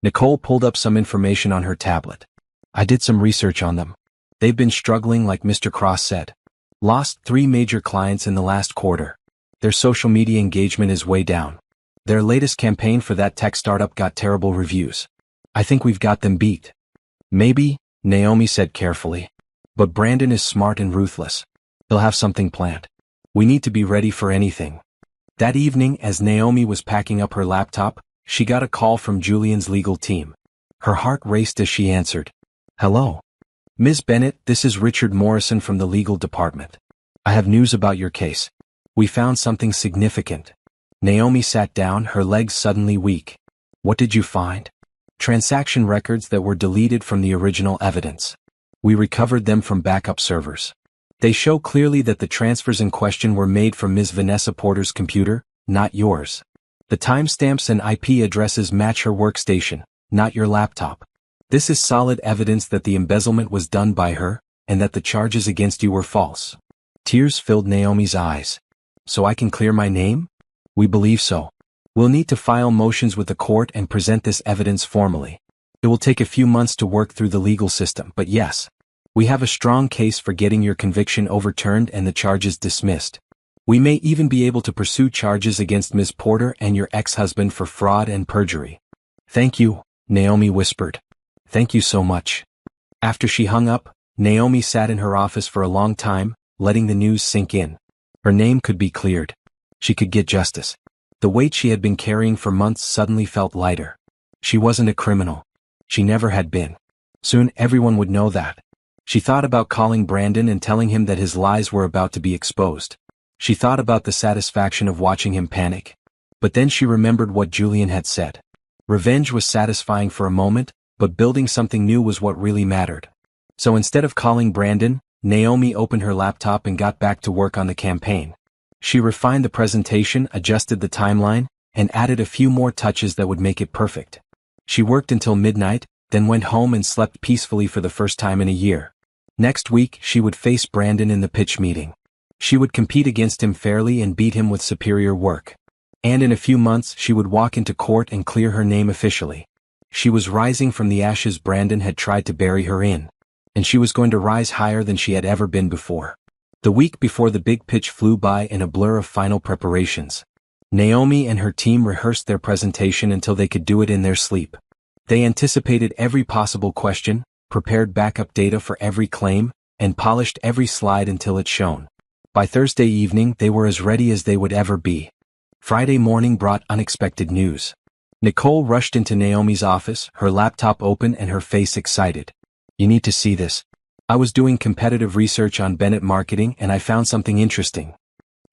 Nicole pulled up some information on her tablet. I did some research on them. They've been struggling like Mr. Cross said. Lost 3 major clients in the last quarter. Their social media engagement is way down. Their latest campaign for that tech startup got terrible reviews. I think we've got them beat. Maybe, Naomi said carefully. But Brandon is smart and ruthless. He'll have something planned. We need to be ready for anything. That evening, as Naomi was packing up her laptop, she got a call from Julian's legal team. Her heart raced as she answered. Hello. Ms. Bennett, this is Richard Morrison from the legal department. I have news about your case. We found something significant. Naomi sat down, her legs suddenly weak. What did you find? Transaction records that were deleted from the original evidence. We recovered them from backup servers. They show clearly that the transfers in question were made from Ms. Vanessa Porter's computer, not yours. The timestamps and IP addresses match her workstation, not your laptop. This is solid evidence that the embezzlement was done by her, and that the charges against you were false. Tears filled Naomi's eyes. So I can clear my name? We believe so. We'll need to file motions with the court and present this evidence formally. It will take a few months to work through the legal system, but yes. We have a strong case for getting your conviction overturned and the charges dismissed. We may even be able to pursue charges against Ms. Porter and your ex-husband for fraud and perjury. Thank you, Naomi whispered. Thank you so much. After she hung up, Naomi sat in her office for a long time, letting the news sink in. Her name could be cleared. She could get justice. The weight she had been carrying for months suddenly felt lighter. She wasn't a criminal. She never had been. Soon everyone would know that. She thought about calling Brandon and telling him that his lies were about to be exposed. She thought about the satisfaction of watching him panic. But then she remembered what Julian had said. Revenge was satisfying for a moment, but building something new was what really mattered. So instead of calling Brandon, Naomi opened her laptop and got back to work on the campaign. She refined the presentation, adjusted the timeline, and added a few more touches that would make it perfect. She worked until midnight, then went home and slept peacefully for the first time in a year. Next week, she would face Brandon in the pitch meeting. She would compete against him fairly and beat him with superior work. And in a few months, she would walk into court and clear her name officially. She was rising from the ashes Brandon had tried to bury her in. And she was going to rise higher than she had ever been before. The week before the big pitch flew by in a blur of final preparations. Naomi and her team rehearsed their presentation until they could do it in their sleep. They anticipated every possible question, prepared backup data for every claim, and polished every slide until it shone. By Thursday evening, they were as ready as they would ever be. Friday morning brought unexpected news. Nicole rushed into Naomi's office, her laptop open and her face excited. You need to see this. I was doing competitive research on Bennett marketing and I found something interesting.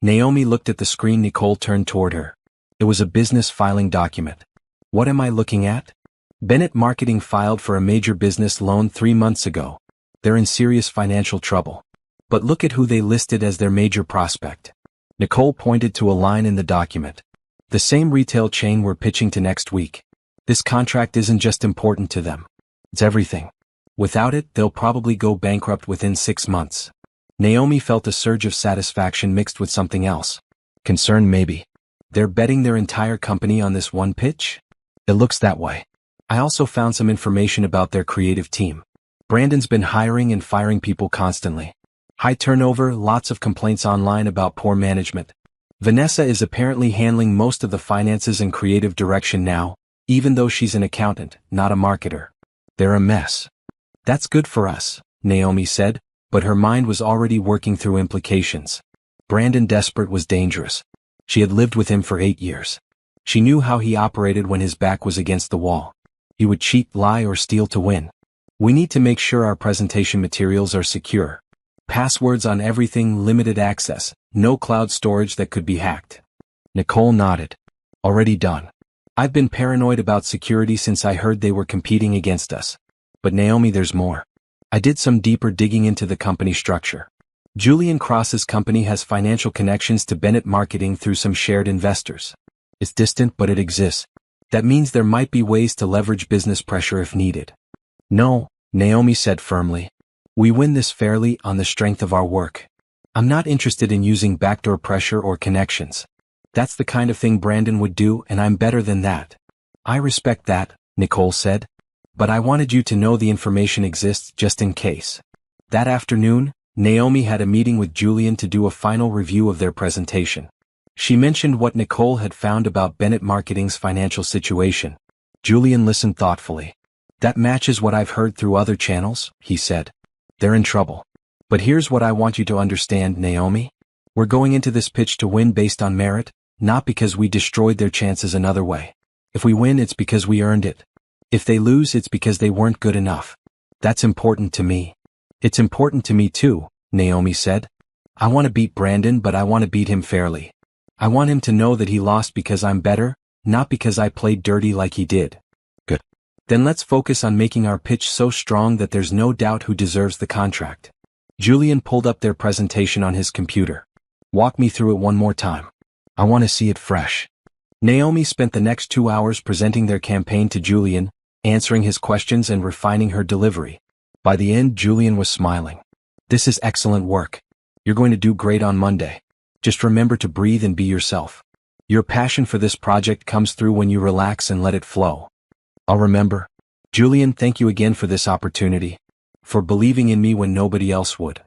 Naomi looked at the screen. Nicole turned toward her. It was a business filing document. What am I looking at? Bennett Marketing filed for a major business loan 3 months ago. They're in serious financial trouble. But look at who they listed as their major prospect. Nicole pointed to a line in the document. The same retail chain we're pitching to next week. This contract isn't just important to them. It's everything. Without it, they'll probably go bankrupt within 6 months. Naomi felt a surge of satisfaction mixed with something else. Concern maybe. They're betting their entire company on this one pitch? It looks that way. I also found some information about their creative team. Brandon's been hiring and firing people constantly. High turnover, lots of complaints online about poor management. Vanessa is apparently handling most of the finances and creative direction now, even though she's an accountant, not a marketer. They're a mess. That's good for us, Naomi said, but her mind was already working through implications. Brandon Desperate was dangerous. She had lived with him for 8 years. She knew how he operated when his back was against the wall. He would cheat, lie, or steal to win. We need to make sure our presentation materials are secure. Passwords on everything, limited access, no cloud storage that could be hacked. Nicole nodded. Already done. I've been paranoid about security since I heard they were competing against us. But Naomi, there's more. I did some deeper digging into the company structure. Julian Cross's company has financial connections to Bennett Marketing through some shared investors. It's distant, but it exists. That means there might be ways to leverage business pressure if needed. No, Naomi said firmly. We win this fairly on the strength of our work. I'm not interested in using backdoor pressure or connections. That's the kind of thing Brandon would do, and I'm better than that. I respect that, Nicole said. But I wanted you to know the information exists just in case. That afternoon, Naomi had a meeting with Julian to do a final review of their presentation. She mentioned what Nicole had found about Bennett Marketing's financial situation. Julian listened thoughtfully. That matches what I've heard through other channels, he said. They're in trouble. But here's what I want you to understand, Naomi. We're going into this pitch to win based on merit, not because we destroyed their chances another way. If we win, it's because we earned it. If they lose, it's because they weren't good enough. That's important to me. It's important to me too, Naomi said. I want to beat Brandon, but I want to beat him fairly. I want him to know that he lost because I'm better, not because I played dirty like he did. Good. Then let's focus on making our pitch so strong that there's no doubt who deserves the contract. Julian pulled up their presentation on his computer. Walk me through it one more time. I want to see it fresh. Naomi spent the next 2 hours presenting their campaign to Julian, answering his questions and refining her delivery. By the end, Julian was smiling. This is excellent work. You're going to do great on Monday. Just remember to breathe and be yourself. Your passion for this project comes through when you relax and let it flow. I'll remember. Julian, thank you again for this opportunity. For believing in me when nobody else would.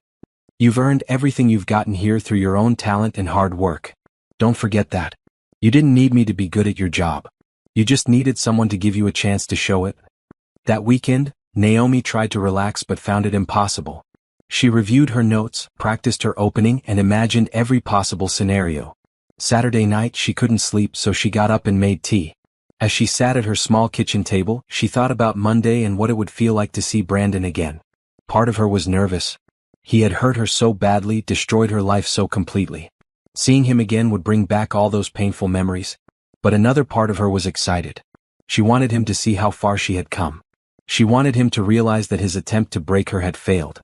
You've earned everything you've gotten here through your own talent and hard work. Don't forget that. You didn't need me to be good at your job. You just needed someone to give you a chance to show it. That weekend, Naomi tried to relax but found it impossible. She reviewed her notes, practiced her opening, and imagined every possible scenario. Saturday night she couldn't sleep, so she got up and made tea. As she sat at her small kitchen table, she thought about Monday and what it would feel like to see Brandon again. Part of her was nervous. He had hurt her so badly, destroyed her life so completely. Seeing him again would bring back all those painful memories. But another part of her was excited. She wanted him to see how far she had come. She wanted him to realize that his attempt to break her had failed.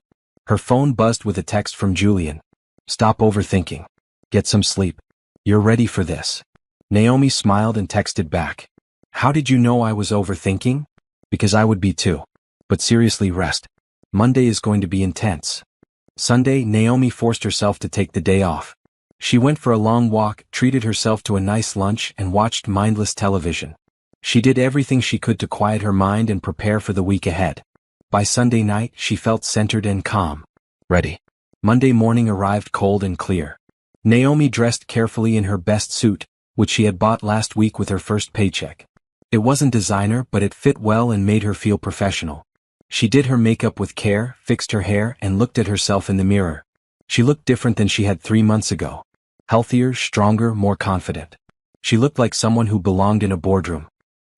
Her phone buzzed with a text from Julian. "Stop overthinking. Get some sleep. You're ready for this." Naomi smiled and texted back. "How did you know I was overthinking?" "Because I would be too. But seriously, rest. Monday is going to be intense." Sunday, Naomi forced herself to take the day off. She went for a long walk, treated herself to a nice lunch, and watched mindless television. She did everything she could to quiet her mind and prepare for the week ahead. By Sunday night, she felt centered and calm. Ready. Monday morning arrived cold and clear. Naomi dressed carefully in her best suit, which she had bought last week with her first paycheck. It wasn't designer, but it fit well and made her feel professional. She did her makeup with care, fixed her hair, and looked at herself in the mirror. She looked different than she had 3 months ago. Healthier, stronger, more confident. She looked like someone who belonged in a boardroom.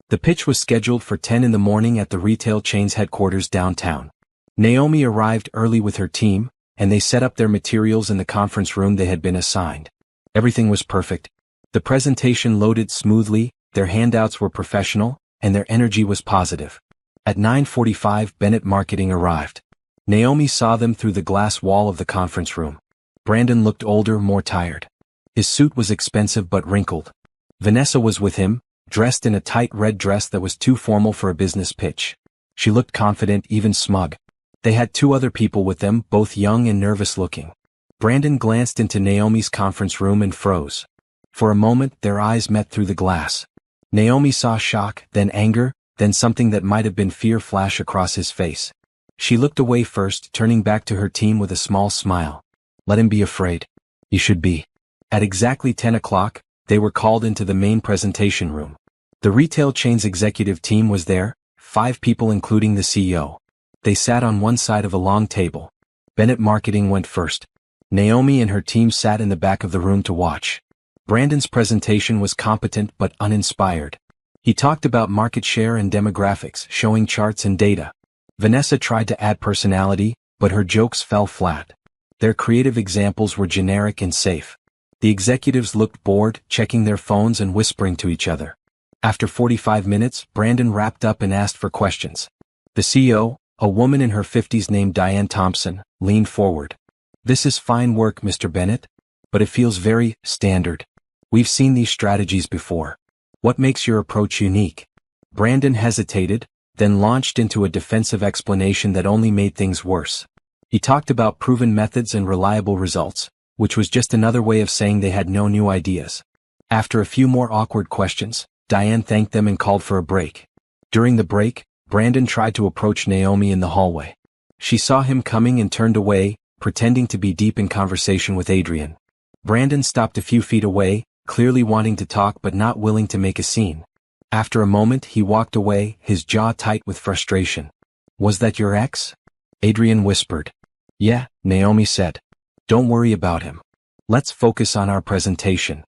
The pitch was scheduled for 10 in the morning at the retail chain's headquarters downtown. Naomi arrived early with her team, and they set up their materials in the conference room they had been assigned. Everything was perfect. The presentation loaded smoothly, their handouts were professional, and their energy was positive. At 9:45, Bennett Marketing arrived. Naomi saw them through the glass wall of the conference room. Brandon looked older, more tired. His suit was expensive but wrinkled. Vanessa was with him, dressed in a tight red dress that was too formal for a business pitch. She looked confident, even smug. They had 2 other people with them, both young and nervous-looking. Brandon glanced into Naomi's conference room and froze. For a moment, their eyes met through the glass. Naomi saw shock, then anger, then something that might have been fear flash across his face. She looked away first, turning back to her team with a small smile. "Let him be afraid. You should be." At exactly 10 o'clock, they were called into the main presentation room. The retail chain's executive team was there, 5 people including the CEO. They sat on one side of a long table. Bennett Marketing went first. Naomi and her team sat in the back of the room to watch. Brandon's presentation was competent but uninspired. He talked about market share and demographics, showing charts and data. Vanessa tried to add personality, but her jokes fell flat. Their creative examples were generic and safe. The executives looked bored, checking their phones and whispering to each other. After 45 minutes, Brandon wrapped up and asked for questions. The CEO, a woman in her 50s named Diane Thompson, leaned forward. "This is fine work, Mr. Bennett, but it feels very standard. We've seen these strategies before. What makes your approach unique?" Brandon hesitated, then launched into a defensive explanation that only made things worse. He talked about proven methods and reliable results, which was just another way of saying they had no new ideas. After a few more awkward questions, Diane thanked them and called for a break. During the break, Brandon tried to approach Naomi in the hallway. She saw him coming and turned away, pretending to be deep in conversation with Adrian. Brandon stopped a few feet away, clearly wanting to talk but not willing to make a scene. After a moment, he walked away, his jaw tight with frustration. "Was that your ex?" Adrian whispered. "Yeah," Naomi said. "Don't worry about him. Let's focus on our presentation."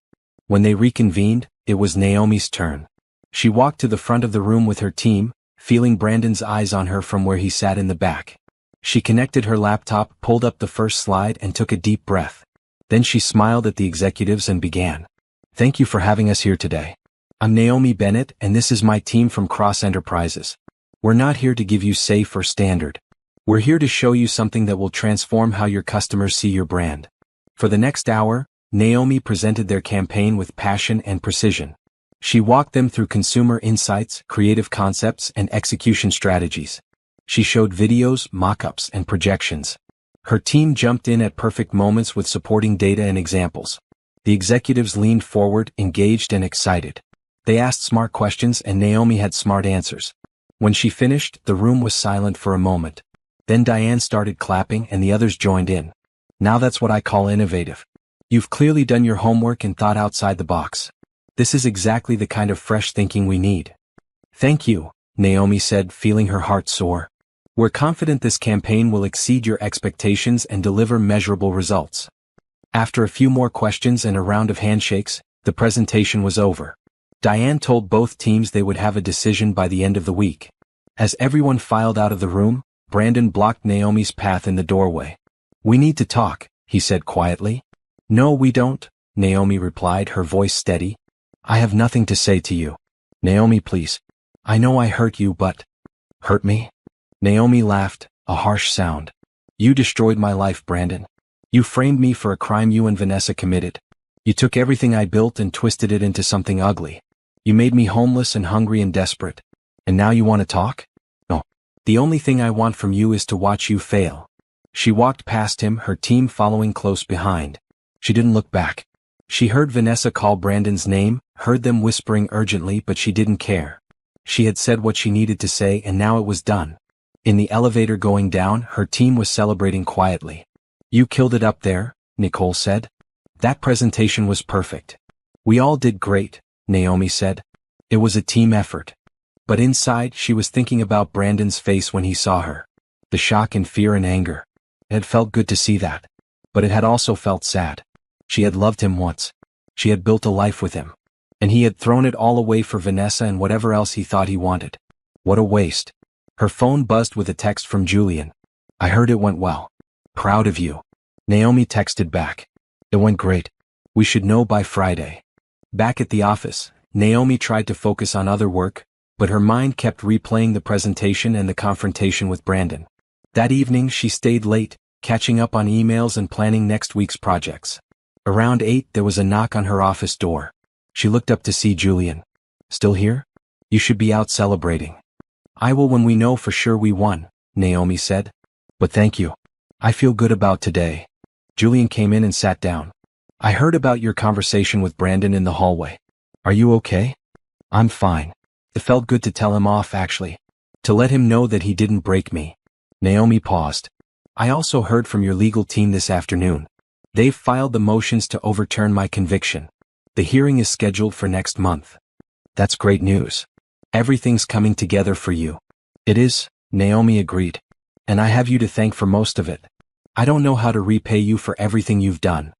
When they reconvened, it was Naomi's turn. She walked to the front of the room with her team, feeling Brandon's eyes on her from where he sat in the back. She connected her laptop, pulled up the first slide, and took a deep breath. Then she smiled at the executives and began. "Thank you for having us here today. I'm Naomi Bennett, and this is my team from Cross Enterprises. We're not here to give you safe or standard. We're here to show you something that will transform how your customers see your brand." For the next hour, Naomi presented their campaign with passion and precision. She walked them through consumer insights, creative concepts, and execution strategies. She showed videos, mock-ups, and projections. Her team jumped in at perfect moments with supporting data and examples. The executives leaned forward, engaged and excited. They asked smart questions and Naomi had smart answers. When she finished, the room was silent for a moment. Then Diane started clapping and the others joined in. "Now that's what I call innovative. You've clearly done your homework and thought outside the box." This is exactly the kind of fresh thinking we need. Thank you, Naomi said, feeling her heart soar. We're confident this campaign will exceed your expectations and deliver measurable results. After a few more questions and a round of handshakes, the presentation was over. Diane told both teams they would have a decision by the end of the week. As everyone filed out of the room, Brandon blocked Naomi's path in the doorway. We need to talk, he said quietly. No, we don't, Naomi replied, her voice steady. I have nothing to say to you. Naomi, please. I know I hurt you, but... Hurt me? Naomi laughed, a harsh sound. You destroyed my life, Brandon. You framed me for a crime you and Vanessa committed. You took everything I built and twisted it into something ugly. You made me homeless and hungry and desperate. And now you want to talk? No. The only thing I want from you is to watch you fail. She walked past him, her team following close behind. She didn't look back. She heard Vanessa call Brandon's name, heard them whispering urgently, but she didn't care. She had said what she needed to say and now it was done. In the elevator going down, her team was celebrating quietly. You killed it up there, Nicole said. That presentation was perfect. We all did great, Naomi said. It was a team effort. But inside, she was thinking about Brandon's face when he saw her. The shock and fear and anger. It had felt good to see that. But it had also felt sad. She had loved him once. She had built a life with him. And he had thrown it all away for Vanessa and whatever else he thought he wanted. What a waste. Her phone buzzed with a text from Julian. I heard it went well. Proud of you. Naomi texted back. It went great. We should know by Friday. Back at the office, Naomi tried to focus on other work, but her mind kept replaying the presentation and the confrontation with Brandon. That evening she stayed late, catching up on emails and planning next week's projects. Around 8 there was a knock on her office door. She looked up to see Julian. Still here? You should be out celebrating. I will when we know for sure we won, Naomi said. But thank you. I feel good about today. Julian came in and sat down. I heard about your conversation with Brandon in the hallway. Are you okay? I'm fine. It felt good to tell him off, actually. To let him know that he didn't break me. Naomi paused. I also heard from your legal team this afternoon. They've filed the motions to overturn my conviction. The hearing is scheduled for next month. That's great news. Everything's coming together for you. It is, Naomi agreed. And I have you to thank for most of it. I don't know how to repay you for everything you've done.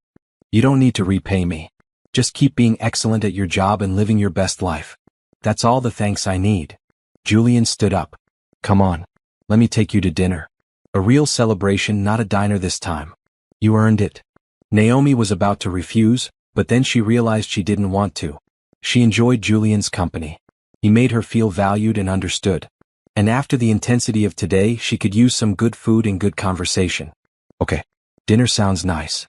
You don't need to repay me. Just keep being excellent at your job and living your best life. That's all the thanks I need. Julian stood up. Come on. Let me take you to dinner. A real celebration, not a diner this time. You earned it. Naomi was about to refuse, but then she realized she didn't want to. She enjoyed Julian's company. He made her feel valued and understood. And after the intensity of today, she could use some good food and good conversation. Okay. Dinner sounds nice.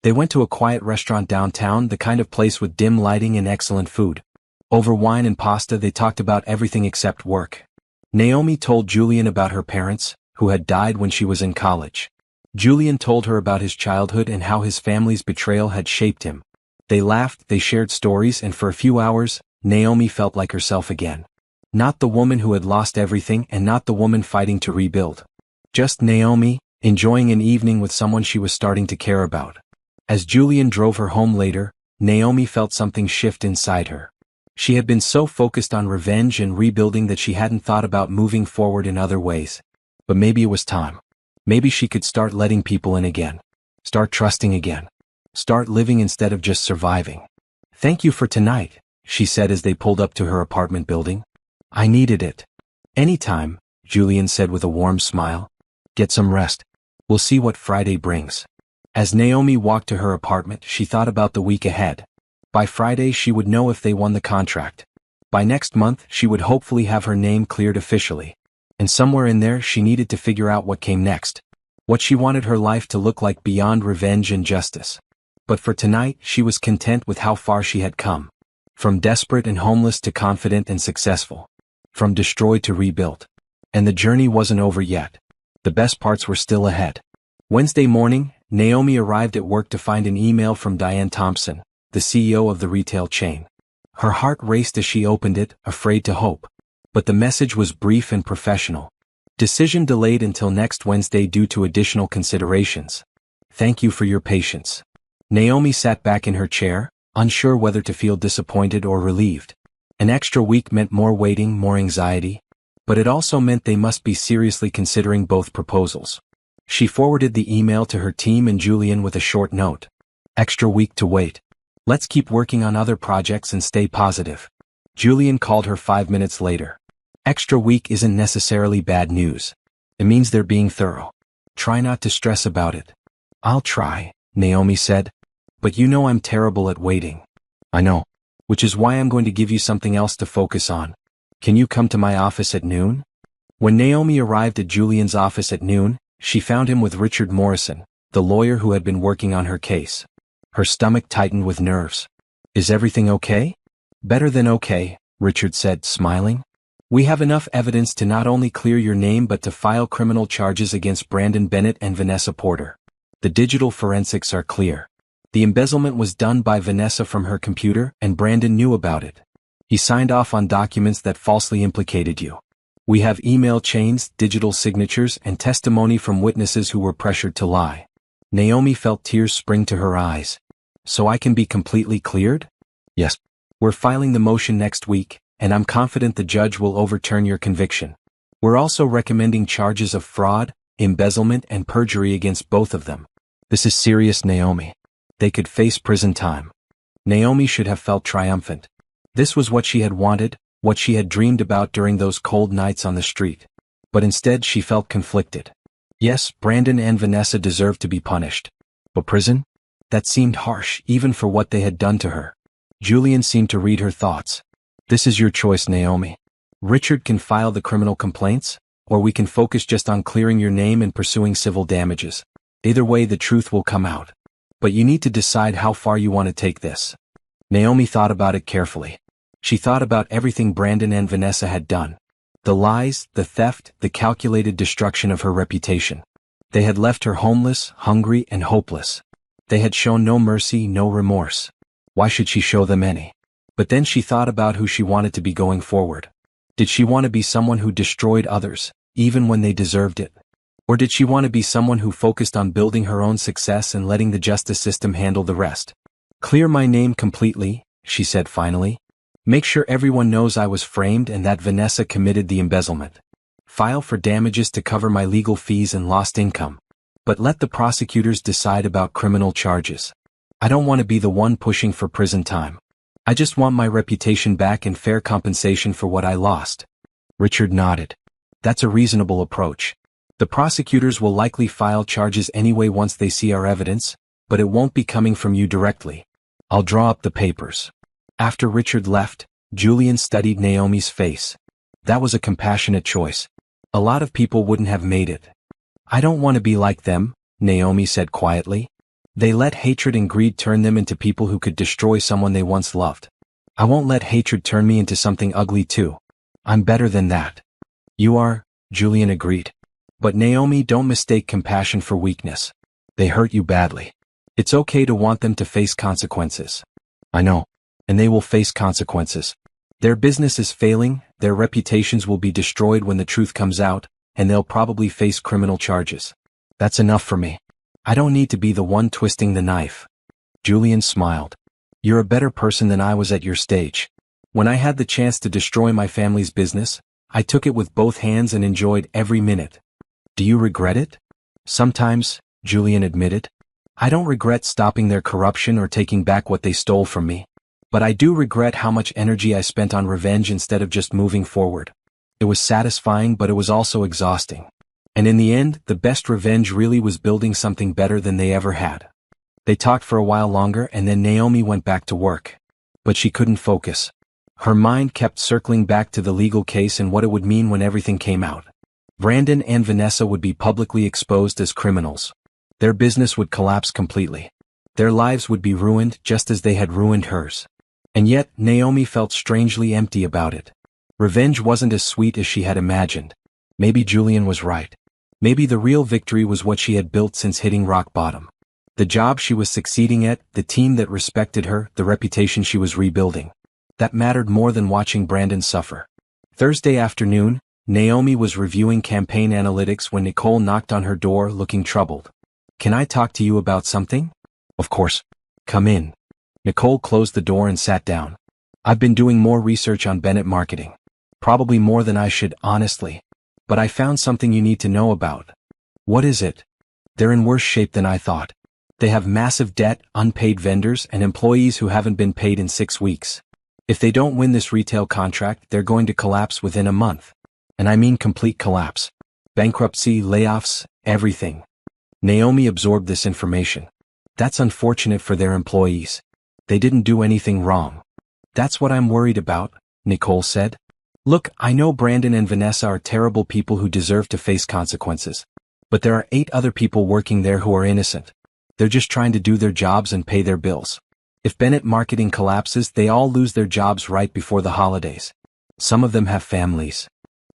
They went to a quiet restaurant downtown, the kind of place with dim lighting and excellent food. Over wine and pasta they talked about everything except work. Naomi told Julian about her parents, who had died when she was in college. Julian told her about his childhood and how his family's betrayal had shaped him. They laughed, they shared stories, and for a few hours, Naomi felt like herself again. Not the woman who had lost everything and not the woman fighting to rebuild. Just Naomi, enjoying an evening with someone she was starting to care about. As Julian drove her home later, Naomi felt something shift inside her. She had been so focused on revenge and rebuilding that she hadn't thought about moving forward in other ways. But maybe it was time. Maybe she could start letting people in again. Start trusting again. Start living instead of just surviving. Thank you for tonight, she said as they pulled up to her apartment building. I needed it. Anytime, Julian said with a warm smile. Get some rest. We'll see what Friday brings. As Naomi walked to her apartment, she thought about the week ahead. By Friday she would know if they won the contract. By next month she would hopefully have her name cleared officially. And somewhere in there she needed to figure out what came next. What she wanted her life to look like beyond revenge and justice. But for tonight she was content with how far she had come. From desperate and homeless to confident and successful. From destroyed to rebuilt. And the journey wasn't over yet. The best parts were still ahead. Wednesday morning, Naomi arrived at work to find an email from Diane Thompson, the CEO of the retail chain. Her heart raced as she opened it, afraid to hope. But the message was brief and professional. Decision delayed until next Wednesday due to additional considerations. Thank you for your patience. Naomi sat back in her chair, unsure whether to feel disappointed or relieved. An extra week meant more waiting, more anxiety, but it also meant they must be seriously considering both proposals. She forwarded the email to her team and Julian with a short note. Extra week to wait. Let's keep working on other projects and stay positive. Julian called her 5 minutes later. Extra week isn't necessarily bad news. It means they're being thorough. Try not to stress about it. I'll try, Naomi said. But you know I'm terrible at waiting. I know. Which is why I'm going to give you something else to focus on. Can you come to my office at noon? When Naomi arrived at Julian's office at noon, she found him with Richard Morrison, the lawyer who had been working on her case. Her stomach tightened with nerves. Is everything okay? Better than okay, Richard said, smiling. We have enough evidence to not only clear your name but to file criminal charges against Brandon Bennett and Vanessa Porter. The digital forensics are clear. The embezzlement was done by Vanessa from her computer, and Brandon knew about it. He signed off on documents that falsely implicated you. We have email chains, digital signatures, and testimony from witnesses who were pressured to lie. Naomi felt tears spring to her eyes. So I can be completely cleared? Yes. We're filing the motion next week, and I'm confident the judge will overturn your conviction. We're also recommending charges of fraud, embezzlement, and perjury against both of them. This is serious, Naomi. They could face prison time. Naomi should have felt triumphant. This was what she had wanted, what she had dreamed about during those cold nights on the street. But instead she felt conflicted. Yes, Brandon and Vanessa deserved to be punished. But prison? That seemed harsh, even for what they had done to her. Julian seemed to read her thoughts. This is your choice, Naomi. Richard can file the criminal complaints, or we can focus just on clearing your name and pursuing civil damages. Either way, the truth will come out. But you need to decide how far you want to take this. Naomi thought about it carefully. She thought about everything Brandon and Vanessa had done. The lies, the theft, the calculated destruction of her reputation. They had left her homeless, hungry, and hopeless. They had shown no mercy, no remorse. Why should she show them any? But then she thought about who she wanted to be going forward. Did she want to be someone who destroyed others, even when they deserved it? Or did she want to be someone who focused on building her own success and letting the justice system handle the rest? Clear my name completely, she said finally. Make sure everyone knows I was framed and that Vanessa committed the embezzlement. File for damages to cover my legal fees and lost income. But let the prosecutors decide about criminal charges. I don't want to be the one pushing for prison time. I just want my reputation back and fair compensation for what I lost. Richard nodded. That's a reasonable approach. The prosecutors will likely file charges anyway once they see our evidence, but it won't be coming from you directly. I'll draw up the papers. After Richard left, Julian studied Naomi's face. That was a compassionate choice. A lot of people wouldn't have made it. I don't want to be like them, Naomi said quietly. They let hatred and greed turn them into people who could destroy someone they once loved. I won't let hatred turn me into something ugly too. I'm better than that. You are, Julian agreed. But Naomi, don't mistake compassion for weakness. They hurt you badly. It's okay to want them to face consequences. I know. And they will face consequences. Their business is failing, their reputations will be destroyed when the truth comes out, and they'll probably face criminal charges. That's enough for me. I don't need to be the one twisting the knife. Julian smiled. You're a better person than I was at your stage. When I had the chance to destroy my family's business, I took it with both hands and enjoyed every minute. Do you regret it? Sometimes, Julian admitted. I don't regret stopping their corruption or taking back what they stole from me. But I do regret how much energy I spent on revenge instead of just moving forward. It was satisfying, but it was also exhausting. And in the end, the best revenge really was building something better than they ever had. They talked for a while longer and then Naomi went back to work. But she couldn't focus. Her mind kept circling back to the legal case and what it would mean when everything came out. Brandon and Vanessa would be publicly exposed as criminals. Their business would collapse completely. Their lives would be ruined just as they had ruined hers. And yet, Naomi felt strangely empty about it. Revenge wasn't as sweet as she had imagined. Maybe Julian was right. Maybe the real victory was what she had built since hitting rock bottom. The job she was succeeding at, the team that respected her, the reputation she was rebuilding. That mattered more than watching Brandon suffer. Thursday afternoon, Naomi was reviewing campaign analytics when Nicole knocked on her door looking troubled. Can I talk to you about something? Of course. Come in. Nicole closed the door and sat down. I've been doing more research on Bennett Marketing. Probably more than I should, honestly. But I found something you need to know about. What is it? They're in worse shape than I thought. They have massive debt, unpaid vendors, and employees who haven't been paid in 6 weeks. If they don't win this retail contract, they're going to collapse within a month. And I mean complete collapse. Bankruptcy, layoffs, everything. Naomi absorbed this information. That's unfortunate for their employees. They didn't do anything wrong. That's what I'm worried about, Nicole said. Look, I know Brandon and Vanessa are terrible people who deserve to face consequences. But there are 8 other people working there who are innocent. They're just trying to do their jobs and pay their bills. If Bennett Marketing collapses, they all lose their jobs right before the holidays. Some of them have families.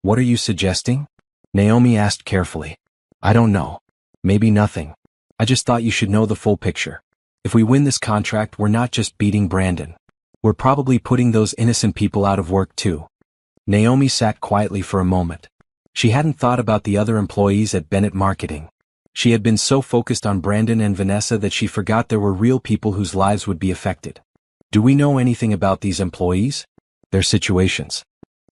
What are you suggesting? Naomi asked carefully. I don't know. Maybe nothing. I just thought you should know the full picture. If we win this contract, we're not just beating Brandon. We're probably putting those innocent people out of work too. Naomi sat quietly for a moment. She hadn't thought about the other employees at Bennett Marketing. She had been so focused on Brandon and Vanessa that she forgot there were real people whose lives would be affected. Do we know anything about these employees? Their situations?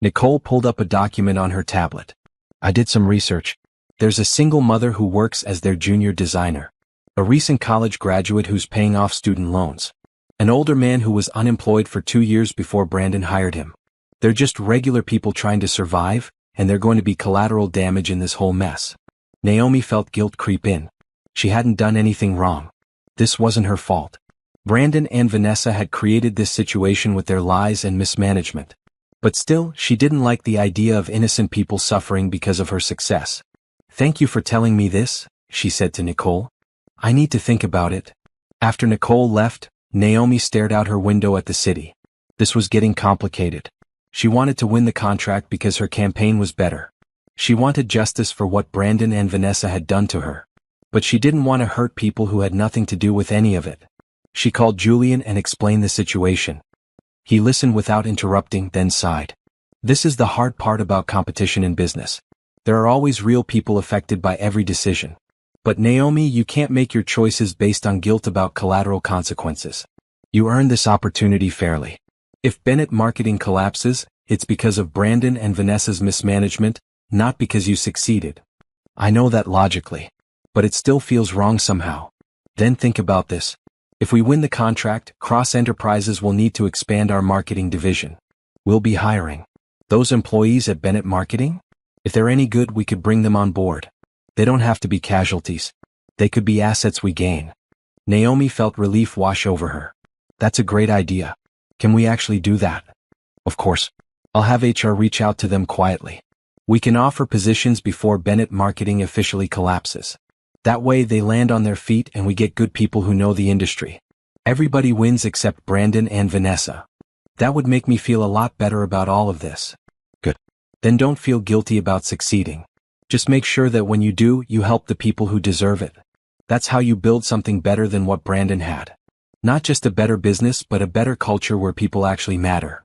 Nicole pulled up a document on her tablet. I did some research. There's a single mother who works as their junior designer. A recent college graduate who's paying off student loans. An older man who was unemployed for 2 years before Brandon hired him. They're just regular people trying to survive, and they're going to be collateral damage in this whole mess. Naomi felt guilt creep in. She hadn't done anything wrong. This wasn't her fault. Brandon and Vanessa had created this situation with their lies and mismanagement. But still, she didn't like the idea of innocent people suffering because of her success. Thank you for telling me this, she said to Nicole. I need to think about it. After Nicole left, Naomi stared out her window at the city. This was getting complicated. She wanted to win the contract because her campaign was better. She wanted justice for what Brandon and Vanessa had done to her. But she didn't want to hurt people who had nothing to do with any of it. She called Julian and explained the situation. He listened without interrupting, then sighed. This is the hard part about competition in business. There are always real people affected by every decision. But Naomi, you can't make your choices based on guilt about collateral consequences. You earned this opportunity fairly. If Bennett Marketing collapses, it's because of Brandon and Vanessa's mismanagement, not because you succeeded. I know that logically. But it still feels wrong somehow. Then think about this. If we win the contract, Cross Enterprises will need to expand our marketing division. We'll be hiring. Those employees at Bennett Marketing? If they're any good, we could bring them on board. They don't have to be casualties. They could be assets we gain. Naomi felt relief wash over her. That's a great idea. Can we actually do that? Of course. I'll have HR reach out to them quietly. We can offer positions before Bennett Marketing officially collapses. That way they land on their feet and we get good people who know the industry. Everybody wins except Brandon and Vanessa. That would make me feel a lot better about all of this. Good. Then don't feel guilty about succeeding. Just make sure that when you do, you help the people who deserve it. That's how you build something better than what Brandon had. Not just a better business, but a better culture where people actually matter.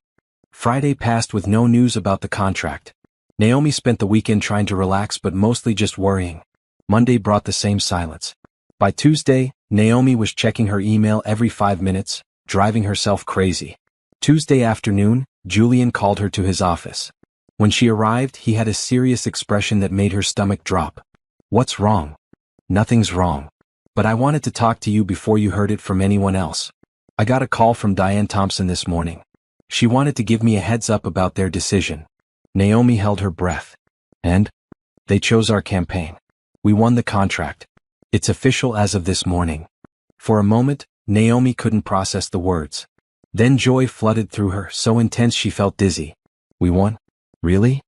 Friday passed with no news about the contract. Naomi spent the weekend trying to relax but mostly just worrying. Monday brought the same silence. By Tuesday, Naomi was checking her email every 5 minutes, driving herself crazy. Tuesday afternoon, Julian called her to his office. When she arrived, he had a serious expression that made her stomach drop. What's wrong? Nothing's wrong. But I wanted to talk to you before you heard it from anyone else. I got a call from Diane Thompson this morning. She wanted to give me a heads up about their decision. Naomi held her breath. And? They chose our campaign. We won the contract. It's official as of this morning. For a moment, Naomi couldn't process the words. Then joy flooded through her, so intense she felt dizzy. We won? Really?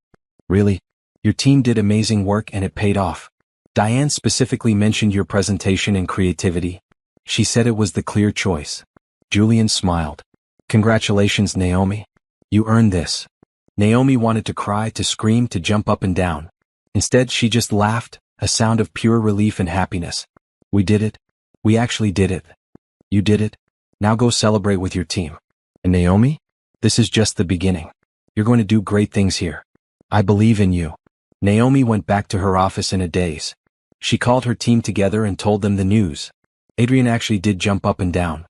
Really? Your team did amazing work and it paid off. Diane specifically mentioned your presentation and creativity. She said it was the clear choice. Julian smiled. Congratulations, Naomi. You earned this. Naomi wanted to cry, to scream, to jump up and down. Instead, she just laughed, a sound of pure relief and happiness. We did it. We actually did it. You did it. Now go celebrate with your team. And Naomi? This is just the beginning. You're going to do great things here. I believe in you. Naomi went back to her office in a daze. She called her team together and told them the news. Adrian actually did jump up and down.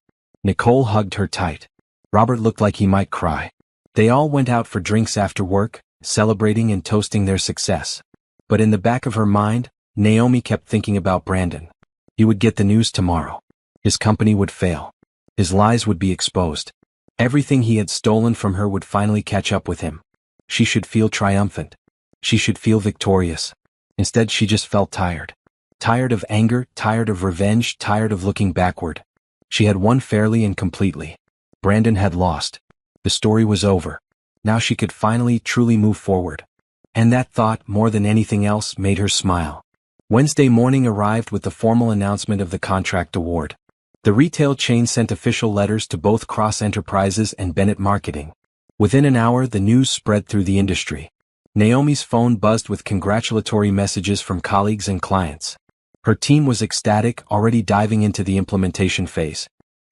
Nicole hugged her tight. Robert looked like he might cry. They all went out for drinks after work, celebrating and toasting their success. But in the back of her mind, Naomi kept thinking about Brandon. He would get the news tomorrow. His company would fail. His lies would be exposed. Everything he had stolen from her would finally catch up with him. She should feel triumphant. She should feel victorious. Instead, she just felt tired. Tired of anger, tired of revenge, tired of looking backward. She had won fairly and completely. Brandon had lost. The story was over. Now she could finally, truly move forward. And that thought, more than anything else, made her smile. Wednesday morning arrived with the formal announcement of the contract award. The retail chain sent official letters to both Cross Enterprises and Bennett Marketing. Within an hour, the news spread through the industry. Naomi's phone buzzed with congratulatory messages from colleagues and clients. Her team was ecstatic, already diving into the implementation phase.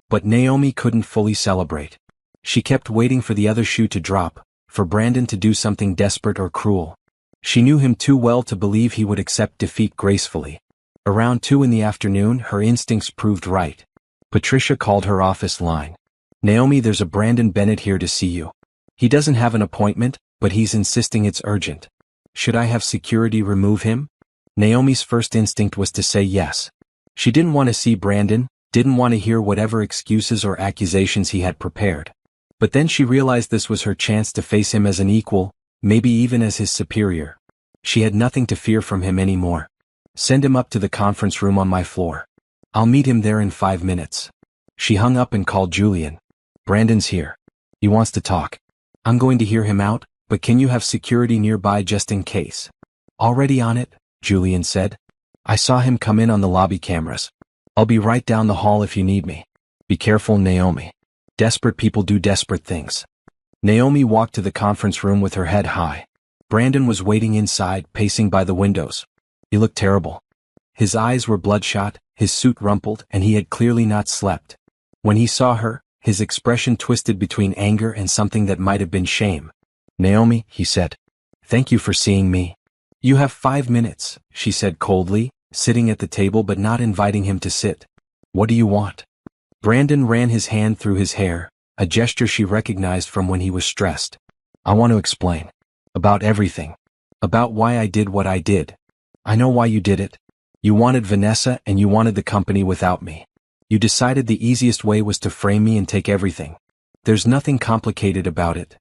But Naomi couldn't fully celebrate. She kept waiting for the other shoe to drop, for Brandon to do something desperate or cruel. She knew him too well to believe he would accept defeat gracefully. Around 2 in the afternoon, her instincts proved right. Patricia called her office line. Naomi, there's a Brandon Bennett here to see you. He doesn't have an appointment, but he's insisting it's urgent. Should I have security remove him? Naomi's first instinct was to say yes. She didn't want to see Brandon, didn't want to hear whatever excuses or accusations he had prepared. But then she realized this was her chance to face him as an equal, maybe even as his superior. She had nothing to fear from him anymore. Send him up to the conference room on my floor. I'll meet him there in 5 minutes. She hung up and called Julian. Brandon's here. He wants to talk. I'm going to hear him out, but can you have security nearby just in case? Already on it, Julian said. I saw him come in on the lobby cameras. I'll be right down the hall if you need me. Be careful, Naomi. Desperate people do desperate things. Naomi walked to the conference room with her head high. Brandon was waiting inside, pacing by the windows. He looked terrible. His eyes were bloodshot, his suit rumpled, and he had clearly not slept. When he saw her, his expression twisted between anger and something that might have been shame. Naomi, he said. Thank you for seeing me. You have 5 minutes, she said coldly, sitting at the table but not inviting him to sit. What do you want? Brandon ran his hand through his hair, a gesture she recognized from when he was stressed. I want to explain. About everything. About why I did what I did. I know why you did it. You wanted Vanessa and you wanted the company without me. You decided the easiest way was to frame me and take everything. There's nothing complicated about it.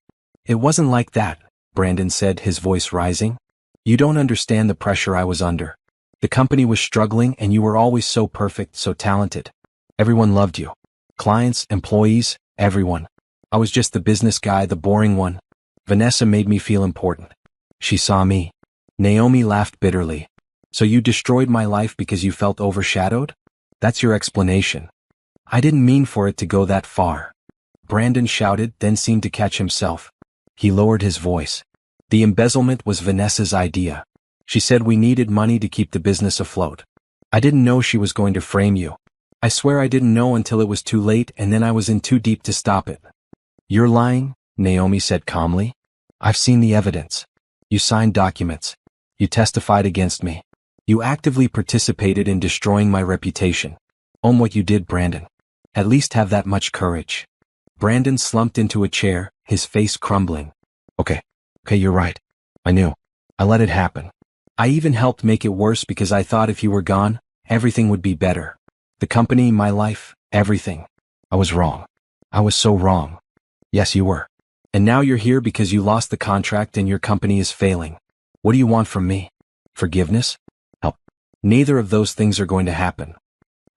It wasn't like that, Brandon said, his voice rising. You don't understand the pressure I was under. The company was struggling and you were always so perfect, so talented. Everyone loved you. Clients, employees, everyone. I was just the business guy, the boring one. Vanessa made me feel important. She saw me. Naomi laughed bitterly. So you destroyed my life because you felt overshadowed? That's your explanation. I didn't mean for it to go that far. Brandon shouted, then seemed to catch himself. He lowered his voice. The embezzlement was Vanessa's idea. She said we needed money to keep the business afloat. I didn't know she was going to frame you. I swear I didn't know until it was too late and then I was in too deep to stop it. You're lying, Naomi said calmly. I've seen the evidence. You signed documents. You testified against me. You actively participated in destroying my reputation. Own what you did, Brandon. At least have that much courage. Brandon slumped into a chair, his face crumbling. Okay, you're right. I knew. I let it happen. I even helped make it worse because I thought if you were gone, everything would be better. The company, my life, everything. I was wrong. I was so wrong. Yes, you were. And now you're here because you lost the contract and your company is failing. What do you want from me? Forgiveness? Help. Neither of those things are going to happen.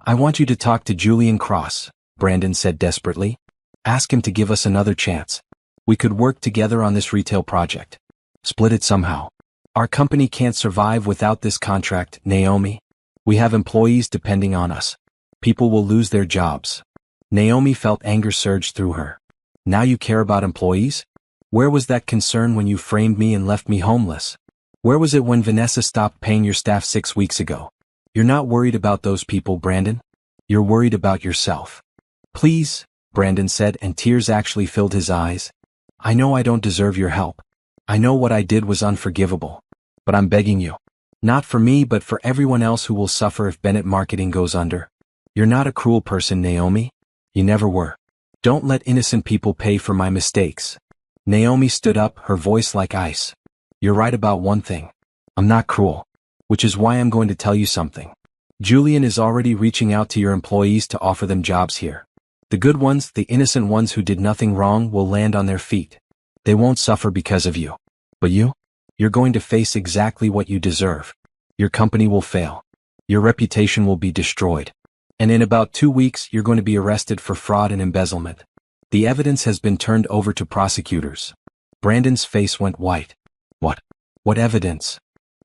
I want you to talk to Julian Cross, Brandon said desperately. Ask him to give us another chance. We could work together on this retail project. Split it somehow. Our company can't survive without this contract, Naomi. We have employees depending on us. People will lose their jobs. Naomi felt anger surge through her. Now you care about employees? Where was that concern when you framed me and left me homeless? Where was it when Vanessa stopped paying your staff 6 weeks ago? You're not worried about those people, Brandon. You're worried about yourself. Please, Brandon said, and tears actually filled his eyes. I know I don't deserve your help. I know what I did was unforgivable. But I'm begging you. Not for me, but for everyone else who will suffer if Bennett Marketing goes under. You're not a cruel person, Naomi. You never were. Don't let innocent people pay for my mistakes. Naomi stood up, her voice like ice. You're right about one thing. I'm not cruel. Which is why I'm going to tell you something. Julian is already reaching out to your employees to offer them jobs here. The good ones, the innocent ones who did nothing wrong, will land on their feet. They won't suffer because of you. But you? You're going to face exactly what you deserve. Your company will fail. Your reputation will be destroyed. And in about 2 weeks, you're going to be arrested for fraud and embezzlement. The evidence has been turned over to prosecutors. Brandon's face went white. What? What evidence?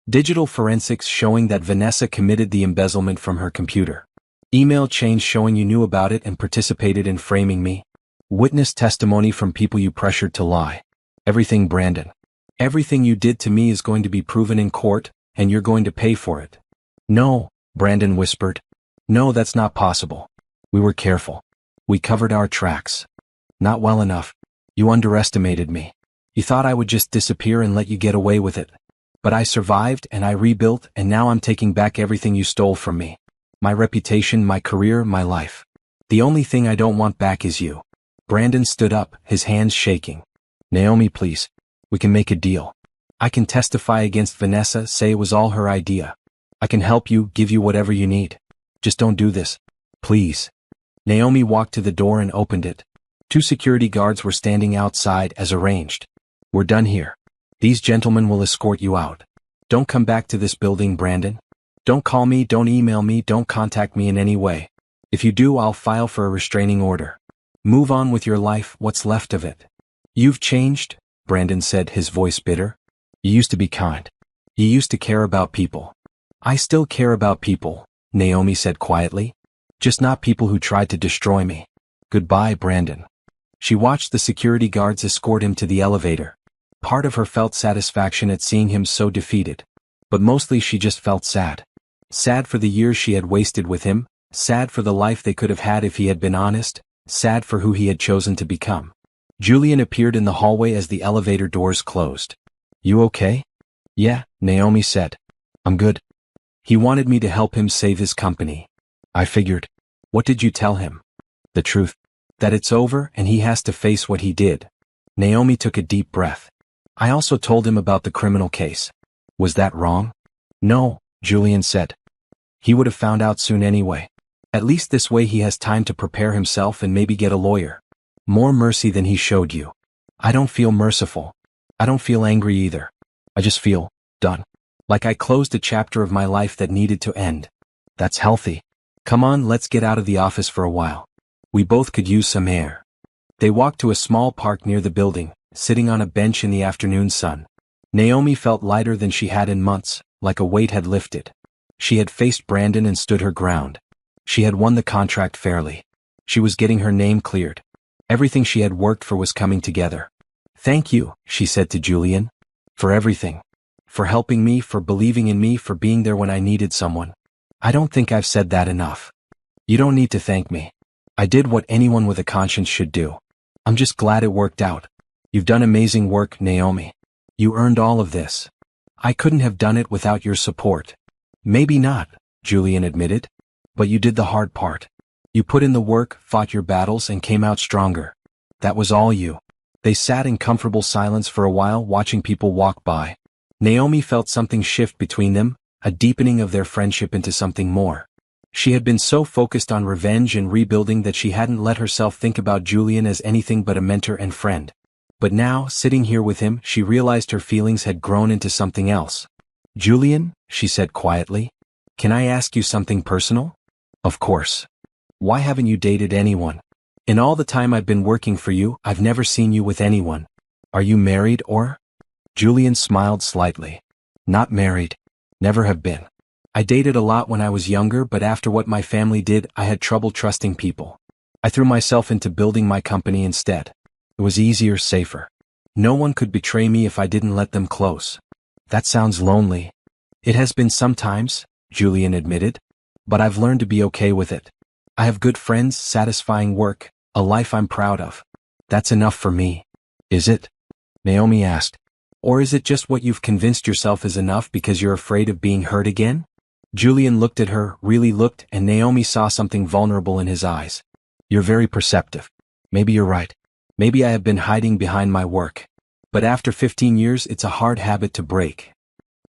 Digital forensics showing that Vanessa committed the embezzlement from her computer. Email chains showing you knew about it and participated in framing me. Witness testimony from people you pressured to lie. Everything, Brandon. Everything you did to me is going to be proven in court, and you're going to pay for it. No, Brandon whispered. No, that's not possible. We were careful. We covered our tracks. Not well enough. You underestimated me. You thought I would just disappear and let you get away with it. But I survived and I rebuilt, and now I'm taking back everything you stole from me. My reputation, my career, my life. The only thing I don't want back is you. Brandon stood up, his hands shaking. Naomi, please. We can make a deal. I can testify against Vanessa, say it was all her idea. I can help you, give you whatever you need. Just don't do this. Please. Naomi walked to the door and opened it. 2 security guards were standing outside as arranged. We're done here. These gentlemen will escort you out. Don't come back to this building, Brandon. Don't call me, don't email me, don't contact me in any way. If you do, I'll file for a restraining order. Move on with your life, what's left of it. You've changed, Brandon said, his voice bitter. You used to be kind. You used to care about people. I still care about people, Naomi said quietly. Just not people who tried to destroy me. Goodbye, Brandon. She watched the security guards escort him to the elevator. Part of her felt satisfaction at seeing him so defeated. But mostly she just felt sad. Sad for the years she had wasted with him, sad for the life they could have had if he had been honest, sad for who he had chosen to become. Julian appeared in the hallway as the elevator doors closed. You okay? Yeah, Naomi said. I'm good. He wanted me to help him save his company. I figured. What did you tell him? The truth. That it's over and he has to face what he did. Naomi took a deep breath. I also told him about the criminal case. Was that wrong? No, Julian said. He would have found out soon anyway. At least this way he has time to prepare himself and maybe get a lawyer. More mercy than he showed you. I don't feel merciful. I don't feel angry either. I just feel done. Like I closed a chapter of my life that needed to end. That's healthy. Come on, let's get out of the office for a while. We both could use some air. They walked to a small park near the building, sitting on a bench in the afternoon sun. Naomi felt lighter than she had in months, like a weight had lifted. She had faced Brandon and stood her ground. She had won the contract fairly. She was getting her name cleared. Everything she had worked for was coming together. Thank you, she said to Julian. For everything. For helping me, for believing in me, for being there when I needed someone. I don't think I've said that enough. You don't need to thank me. I did what anyone with a conscience should do. I'm just glad it worked out. You've done amazing work, Naomi. You earned all of this. I couldn't have done it without your support. Maybe not, Julian admitted. But you did the hard part. You put in the work, fought your battles, and came out stronger. That was all you. They sat in comfortable silence for a while, watching people walk by. Naomi felt something shift between them, a deepening of their friendship into something more. She had been so focused on revenge and rebuilding that she hadn't let herself think about Julian as anything but a mentor and friend. But now, sitting here with him, she realized her feelings had grown into something else. Julian, she said quietly, can I ask you something personal? Of course. Why haven't you dated anyone? In all the time I've been working for you, I've never seen you with anyone. Are you married or? Julian smiled slightly. Not married. Never have been. I dated a lot when I was younger, but after what my family did, I had trouble trusting people. I threw myself into building my company instead. It was easier, safer. No one could betray me if I didn't let them close. That sounds lonely. It has been sometimes, Julian admitted. But I've learned to be okay with it. I have good friends, satisfying work, a life I'm proud of. That's enough for me. Is it? Naomi asked. Or is it just what you've convinced yourself is enough because you're afraid of being hurt again? Julian looked at her, really looked, and Naomi saw something vulnerable in his eyes. You're very perceptive. Maybe you're right. Maybe I have been hiding behind my work. But after 15 years, it's a hard habit to break.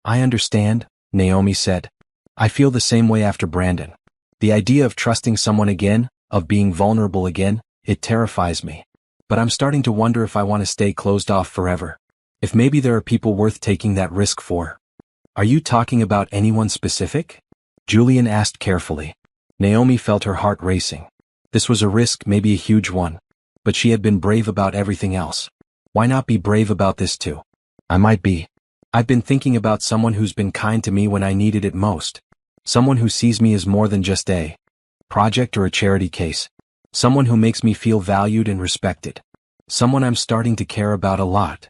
I understand, Naomi said. I feel the same way after Brandon. The idea of trusting someone again, of being vulnerable again, it terrifies me. But I'm starting to wonder if I want to stay closed off forever. If maybe there are people worth taking that risk for. Are you talking about anyone specific? Julian asked carefully. Naomi felt her heart racing. This was a risk, maybe a huge one. But she had been brave about everything else. Why not be brave about this too? I might be. I've been thinking about someone who's been kind to me when I needed it most. Someone who sees me as more than just a project or a charity case. Someone who makes me feel valued and respected. Someone I'm starting to care about a lot.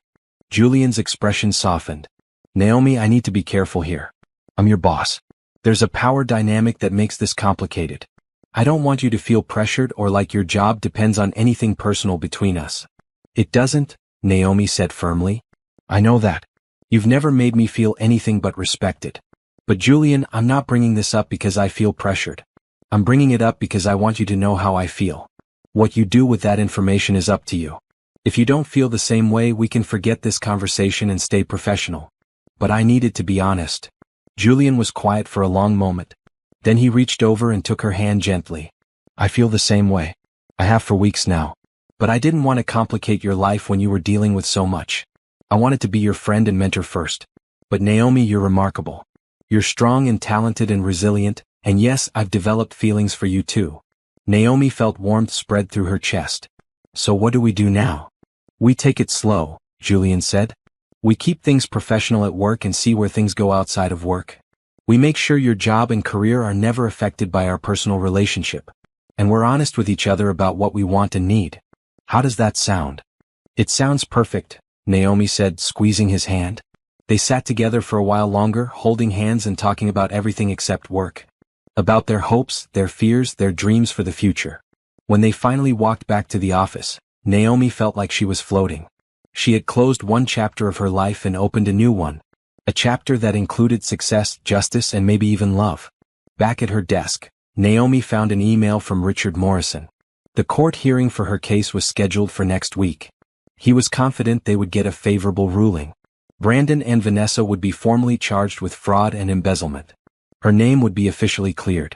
Julian's expression softened. Naomi, I need to be careful here. I'm your boss. There's a power dynamic that makes this complicated. I don't want you to feel pressured or like your job depends on anything personal between us. It doesn't, Naomi said firmly. I know that. You've never made me feel anything but respected. But Julian, I'm not bringing this up because I feel pressured. I'm bringing it up because I want you to know how I feel. What you do with that information is up to you. If you don't feel the same way, we can forget this conversation and stay professional. But I needed to be honest. Julian was quiet for a long moment. Then he reached over and took her hand gently. I feel the same way. I have for weeks now. But I didn't want to complicate your life when you were dealing with so much. I wanted to be your friend and mentor first. But Naomi, you're remarkable. You're strong and talented and resilient, and yes, I've developed feelings for you too. Naomi felt warmth spread through her chest. So what do we do now? We take it slow, Julian said. We keep things professional at work and see where things go outside of work. We make sure your job and career are never affected by our personal relationship. And we're honest with each other about what we want and need. How does that sound? It sounds perfect, Naomi said, squeezing his hand. They sat together for a while longer, holding hands and talking about everything except work. About their hopes, their fears, their dreams for the future. When they finally walked back to the office, Naomi felt like she was floating. She had closed one chapter of her life and opened a new one. A chapter that included success, justice, and maybe even love. Back at her desk, Naomi found an email from Richard Morrison. The court hearing for her case was scheduled for next week. He was confident they would get a favorable ruling. Brandon and Vanessa would be formally charged with fraud and embezzlement. Her name would be officially cleared.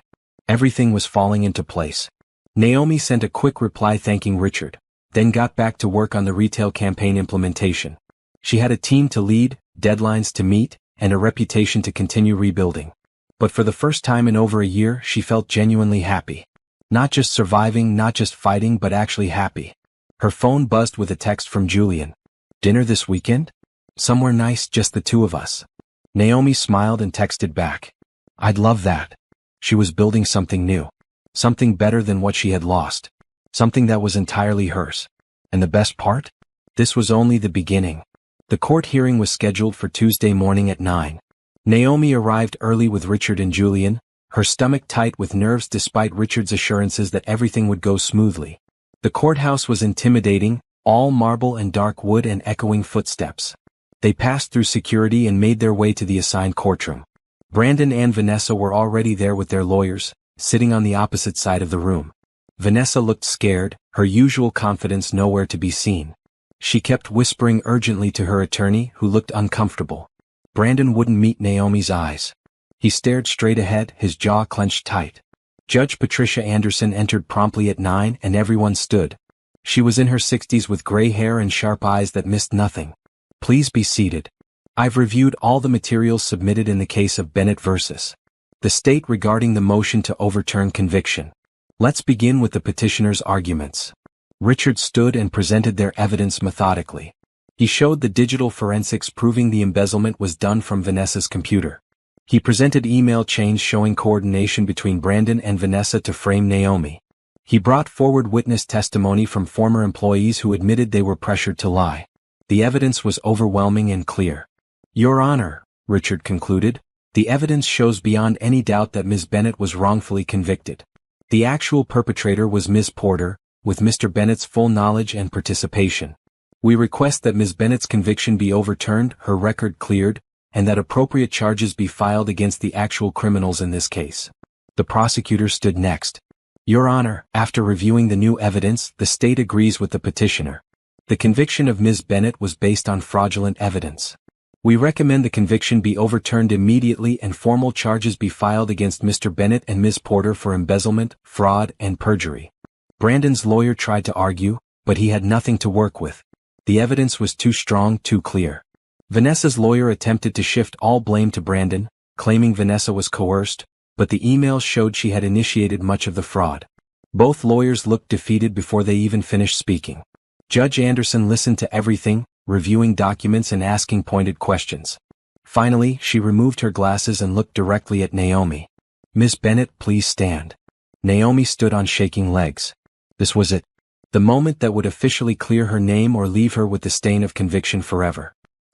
Everything was falling into place. Naomi sent a quick reply thanking Richard, then got back to work on the retail campaign implementation. She had a team to lead, deadlines to meet, and a reputation to continue rebuilding. But for the first time in over a year, she felt genuinely happy. Not just surviving, not just fighting, but actually happy. Her phone buzzed with a text from Julian. Dinner this weekend? Somewhere nice, just the two of us. Naomi smiled and texted back. I'd love that. She was building something new. Something better than what she had lost. Something that was entirely hers. And the best part? This was only the beginning. The court hearing was scheduled for Tuesday morning at 9. Naomi arrived early with Richard and Julian, her stomach tight with nerves despite Richard's assurances that everything would go smoothly. The courthouse was intimidating, all marble and dark wood and echoing footsteps. They passed through security and made their way to the assigned courtroom. Brandon and Vanessa were already there with their lawyers, sitting on the opposite side of the room. Vanessa looked scared, her usual confidence nowhere to be seen. She kept whispering urgently to her attorney, who looked uncomfortable. Brandon wouldn't meet Naomi's eyes. He stared straight ahead, his jaw clenched tight. Judge Patricia Anderson entered promptly at 9 and everyone stood. She was in her 60s with gray hair and sharp eyes that missed nothing. Please be seated. I've reviewed all the materials submitted in the case of Bennett versus the state regarding the motion to overturn conviction. Let's begin with the petitioner's arguments. Richard stood and presented their evidence methodically. He showed the digital forensics proving the embezzlement was done from Vanessa's computer. He presented email chains showing coordination between Brandon and Vanessa to frame Naomi. He brought forward witness testimony from former employees who admitted they were pressured to lie. The evidence was overwhelming and clear. Your Honor, Richard concluded, the evidence shows beyond any doubt that Ms. Bennett was wrongfully convicted. The actual perpetrator was Ms. Porter, with Mr. Bennett's full knowledge and participation. We request that Ms. Bennett's conviction be overturned, her record cleared, and that appropriate charges be filed against the actual criminals in this case. The prosecutor stood next. Your Honor, after reviewing the new evidence, the state agrees with the petitioner. The conviction of Ms. Bennett was based on fraudulent evidence. We recommend the conviction be overturned immediately and formal charges be filed against Mr. Bennett and Ms. Porter for embezzlement, fraud, and perjury. Brandon's lawyer tried to argue, but he had nothing to work with. The evidence was too strong, too clear. Vanessa's lawyer attempted to shift all blame to Brandon, claiming Vanessa was coerced, but the emails showed she had initiated much of the fraud. Both lawyers looked defeated before they even finished speaking. Judge Anderson listened to everything, reviewing documents and asking pointed questions. Finally, she removed her glasses and looked directly at Naomi. Ms. Bennett, please stand. Naomi stood on shaking legs. This was it. The moment that would officially clear her name or leave her with the stain of conviction forever.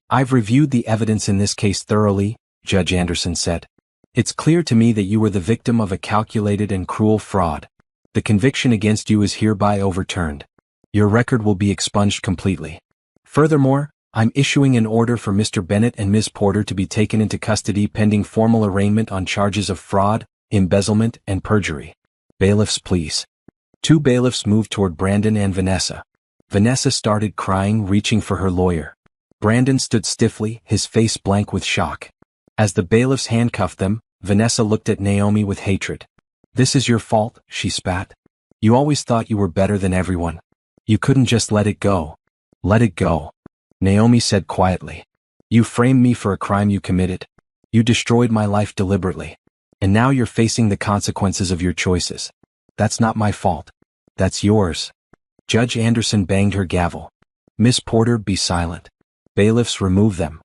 I've reviewed the evidence in this case thoroughly, Judge Anderson said. It's clear to me that you were the victim of a calculated and cruel fraud. The conviction against you is hereby overturned. Your record will be expunged completely. Furthermore, I'm issuing an order for Mr. Bennett and Ms. Porter to be taken into custody pending formal arraignment on charges of fraud, embezzlement, and perjury. Bailiffs, please. Two bailiffs moved toward Brandon and Vanessa. Vanessa started crying, reaching for her lawyer. Brandon stood stiffly, his face blank with shock. As the bailiffs handcuffed them, Vanessa looked at Naomi with hatred. This is your fault, she spat. You always thought you were better than everyone. You couldn't just let it go. Let it go. Naomi said quietly. You framed me for a crime you committed. You destroyed my life deliberately. And now you're facing the consequences of your choices. That's not my fault. That's yours. Judge Anderson banged her gavel. Miss Porter, be silent. Bailiffs, remove them.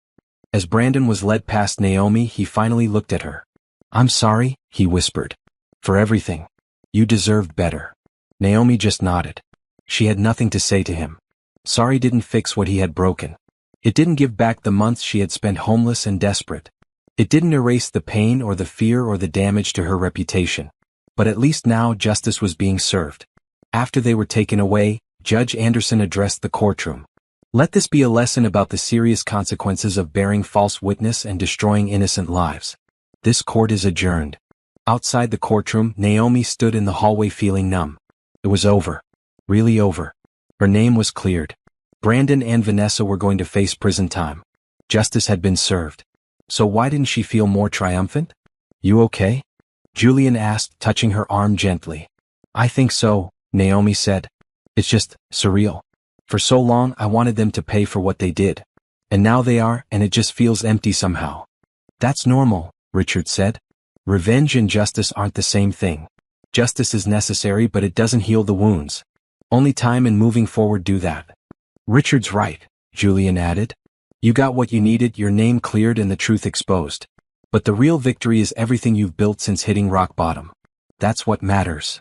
As Brandon was led past Naomi, he finally looked at her. I'm sorry, he whispered. For everything. You deserved better. Naomi just nodded. She had nothing to say to him. Sorry didn't fix what he had broken. It didn't give back the months she had spent homeless and desperate. It didn't erase the pain or the fear or the damage to her reputation. But at least now justice was being served. After they were taken away, Judge Anderson addressed the courtroom. Let this be a lesson about the serious consequences of bearing false witness and destroying innocent lives. This court is adjourned. Outside the courtroom, Naomi stood in the hallway feeling numb. It was over. Really over. Her name was cleared. Brandon and Vanessa were going to face prison time. Justice had been served. So why didn't she feel more triumphant? You okay? Julian asked, touching her arm gently. I think so, Naomi said. It's just surreal. For so long I wanted them to pay for what they did. And now they are, and it just feels empty somehow. That's normal, Richard said. Revenge and justice aren't the same thing. Justice is necessary, but it doesn't heal the wounds. Only time and moving forward do that. Richard's right, Julian added. You got what you needed, your name cleared and the truth exposed. But the real victory is everything you've built since hitting rock bottom. That's what matters.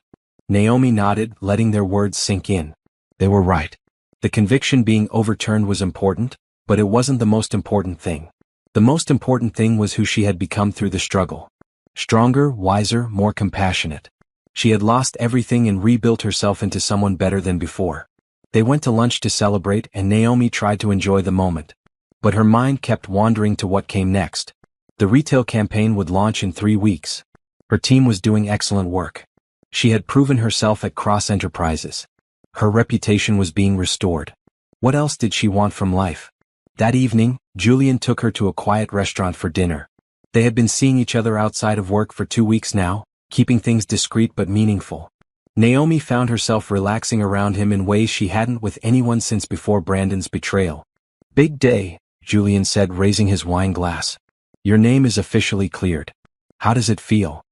Naomi nodded, letting their words sink in. They were right. The conviction being overturned was important, but it wasn't the most important thing. The most important thing was who she had become through the struggle. Stronger, wiser, more compassionate. She had lost everything and rebuilt herself into someone better than before. They went to lunch to celebrate and Naomi tried to enjoy the moment. But her mind kept wandering to what came next. The retail campaign would launch in 3 weeks. Her team was doing excellent work. She had proven herself at Cross Enterprises. Her reputation was being restored. What else did she want from life? That evening, Julian took her to a quiet restaurant for dinner. They had been seeing each other outside of work for 2 weeks now, keeping things discreet but meaningful. Naomi found herself relaxing around him in ways she hadn't with anyone since before Brandon's betrayal. Big day, Julian said, raising his wine glass. Your name is officially cleared. How does it feel?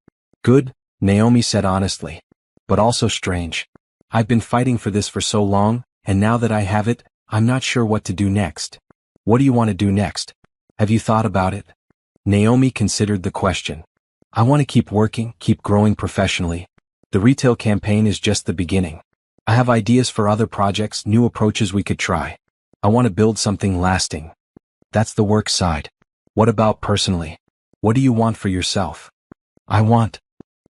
Good, Naomi said honestly. But also strange. I've been fighting for this for so long, and now that I have it, I'm not sure what to do next. What do you want to do next? Have you thought about it? Naomi considered the question. I want to keep working, keep growing professionally. The retail campaign is just the beginning. I have ideas for other projects, new approaches we could try. I want to build something lasting. That's the work side. What about personally? What do you want for yourself?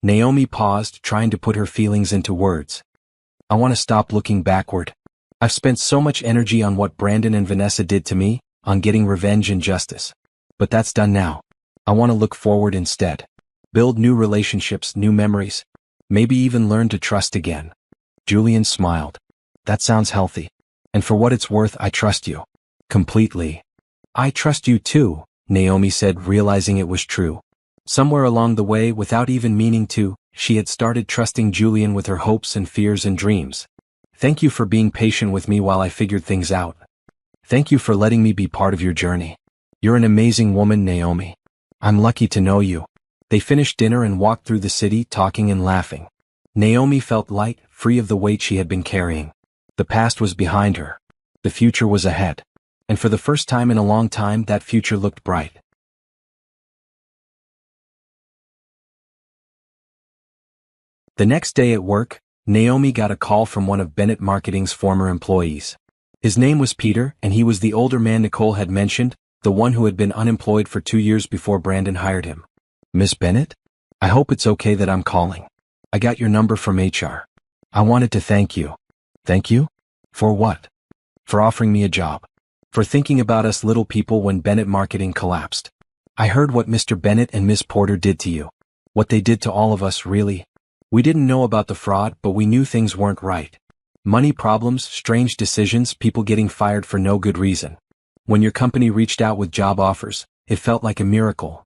Naomi paused, trying to put her feelings into words. I want to stop looking backward. I've spent so much energy on what Brandon and Vanessa did to me, on getting revenge and justice. But that's done now. I want to look forward instead. Build new relationships, new memories. Maybe even learn to trust again. Julian smiled. That sounds healthy. And for what it's worth, I trust you. Completely. I trust you too, Naomi said, realizing it was true. Somewhere along the way, without even meaning to, she had started trusting Julian with her hopes and fears and dreams. Thank you for being patient with me while I figured things out. Thank you for letting me be part of your journey. You're an amazing woman, Naomi. I'm lucky to know you. They finished dinner and walked through the city, talking and laughing. Naomi felt light, free of the weight she had been carrying. The past was behind her. The future was ahead. And for the first time in a long time, that future looked bright. The next day at work, Naomi got a call from one of Bennett Marketing's former employees. His name was Peter, and he was the older man Nicole had mentioned, the one who had been unemployed for 2 years before Brandon hired him. Miss Bennett? I hope it's okay that I'm calling. I got your number from HR. I wanted to thank you. Thank you? For what? For offering me a job. For thinking about us little people when Bennett Marketing collapsed. I heard what Mr. Bennett and Miss Porter did to you. What they did to all of us, really. We didn't know about the fraud, but we knew things weren't right. Money problems, strange decisions, people getting fired for no good reason. When your company reached out with job offers, it felt like a miracle.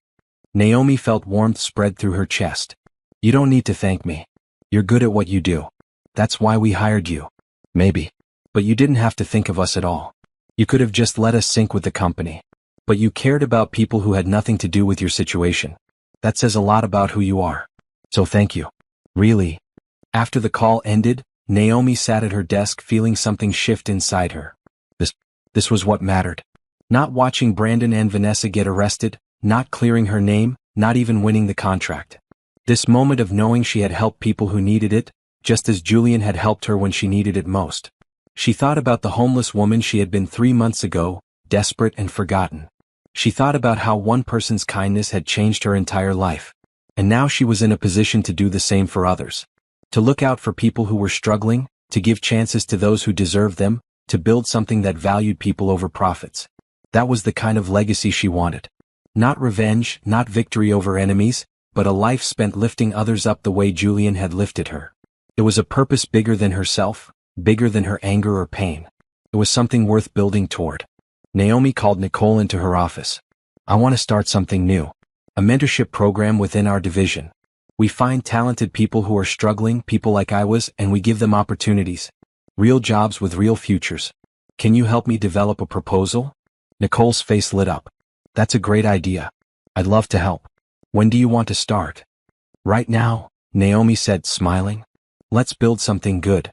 Naomi felt warmth spread through her chest. You don't need to thank me. You're good at what you do. That's why we hired you. Maybe. But you didn't have to think of us at all. You could have just let us sync with the company. But you cared about people who had nothing to do with your situation. That says a lot about who you are. So thank you. Really? After the call ended, Naomi sat at her desk feeling something shift inside her. This was what mattered. Not watching Brandon and Vanessa get arrested, not clearing her name, not even winning the contract. This moment of knowing she had helped people who needed it, just as Julian had helped her when she needed it most. She thought about the homeless woman she had been 3 months ago, desperate and forgotten. She thought about how one person's kindness had changed her entire life. And now she was in a position to do the same for others. To look out for people who were struggling, to give chances to those who deserved them, to build something that valued people over profits. That was the kind of legacy she wanted. Not revenge, not victory over enemies, but a life spent lifting others up the way Julian had lifted her. It was a purpose bigger than herself, bigger than her anger or pain. It was something worth building toward. Naomi called Nicole into her office. I want to start something new. A mentorship program within our division. We find talented people who are struggling, people like I was, and we give them opportunities. Real jobs with real futures. Can you help me develop a proposal? Nicole's face lit up. That's a great idea. I'd love to help. When do you want to start? Right now, Naomi said, smiling. Let's build something good.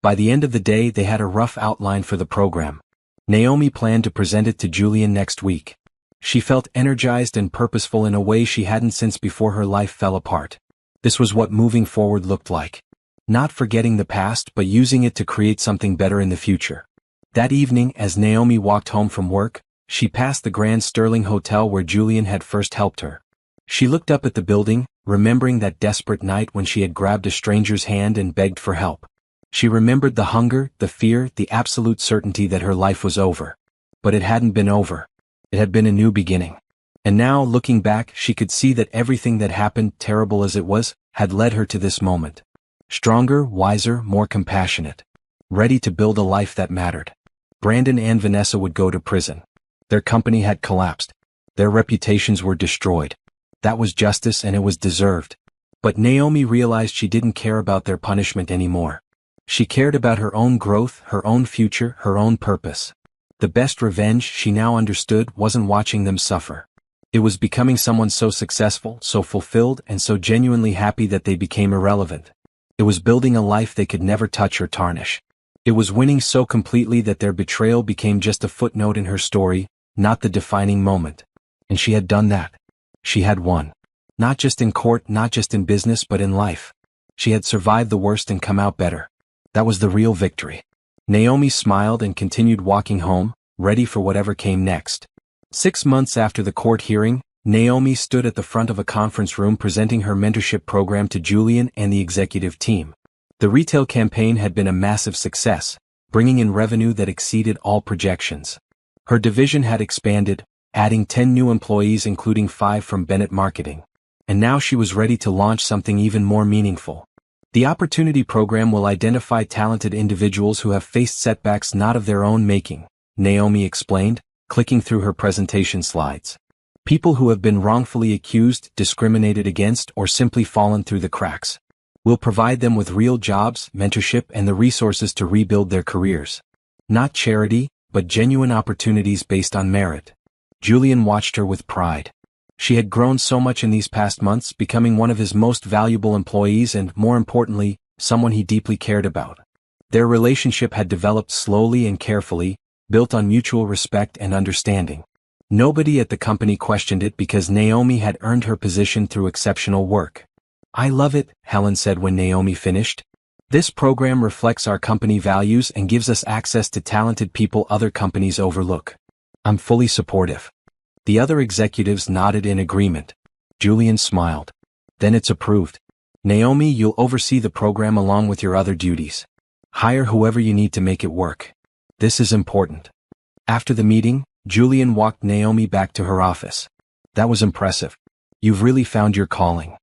By the end of the day, they had a rough outline for the program. Naomi planned to present it to Julian next week. She felt energized and purposeful in a way she hadn't since before her life fell apart. This was what moving forward looked like. Not forgetting the past, but using it to create something better in the future. That evening, as Naomi walked home from work, she passed the Grand Sterling Hotel where Julian had first helped her. She looked up at the building, remembering that desperate night when she had grabbed a stranger's hand and begged for help. She remembered the hunger, the fear, the absolute certainty that her life was over. But it hadn't been over. It had been a new beginning. And now, looking back, she could see that everything that happened, terrible as it was, had led her to this moment. Stronger, wiser, more compassionate. Ready to build a life that mattered. Brandon and Vanessa would go to prison. Their company had collapsed. Their reputations were destroyed. That was justice and it was deserved. But Naomi realized she didn't care about their punishment anymore. She cared about her own growth, her own future, her own purpose. The best revenge, she now understood, wasn't watching them suffer. It was becoming someone so successful, so fulfilled, and so genuinely happy that they became irrelevant. It was building a life they could never touch or tarnish. It was winning so completely that their betrayal became just a footnote in her story, not the defining moment. And she had done that. She had won. Not just in court, not just in business, but in life. She had survived the worst and come out better. That was the real victory. Naomi smiled and continued walking home, ready for whatever came next. 6 months after the court hearing, Naomi stood at the front of a conference room presenting her mentorship program to Julian and the executive team. The retail campaign had been a massive success, bringing in revenue that exceeded all projections. Her division had expanded, adding 10 new employees including 5 from Bennett Marketing. And now she was ready to launch something even more meaningful. The opportunity program will identify talented individuals who have faced setbacks not of their own making, Naomi explained, clicking through her presentation slides. People who have been wrongfully accused, discriminated against, or simply fallen through the cracks. We'll provide them with real jobs, mentorship, and the resources to rebuild their careers. Not charity, but genuine opportunities based on merit. Julian watched her with pride. She had grown so much in these past months, becoming one of his most valuable employees and, more importantly, someone he deeply cared about. Their relationship had developed slowly and carefully, built on mutual respect and understanding. Nobody at the company questioned it because Naomi had earned her position through exceptional work. "I love it," Helen said when Naomi finished. "This program reflects our company values and gives us access to talented people other companies overlook. I'm fully supportive." The other executives nodded in agreement. Julian smiled. "Then it's approved. Naomi, you'll oversee the program along with your other duties. Hire whoever you need to make it work. This is important." After the meeting, Julian walked Naomi back to her office. "That was impressive. You've really found your calling."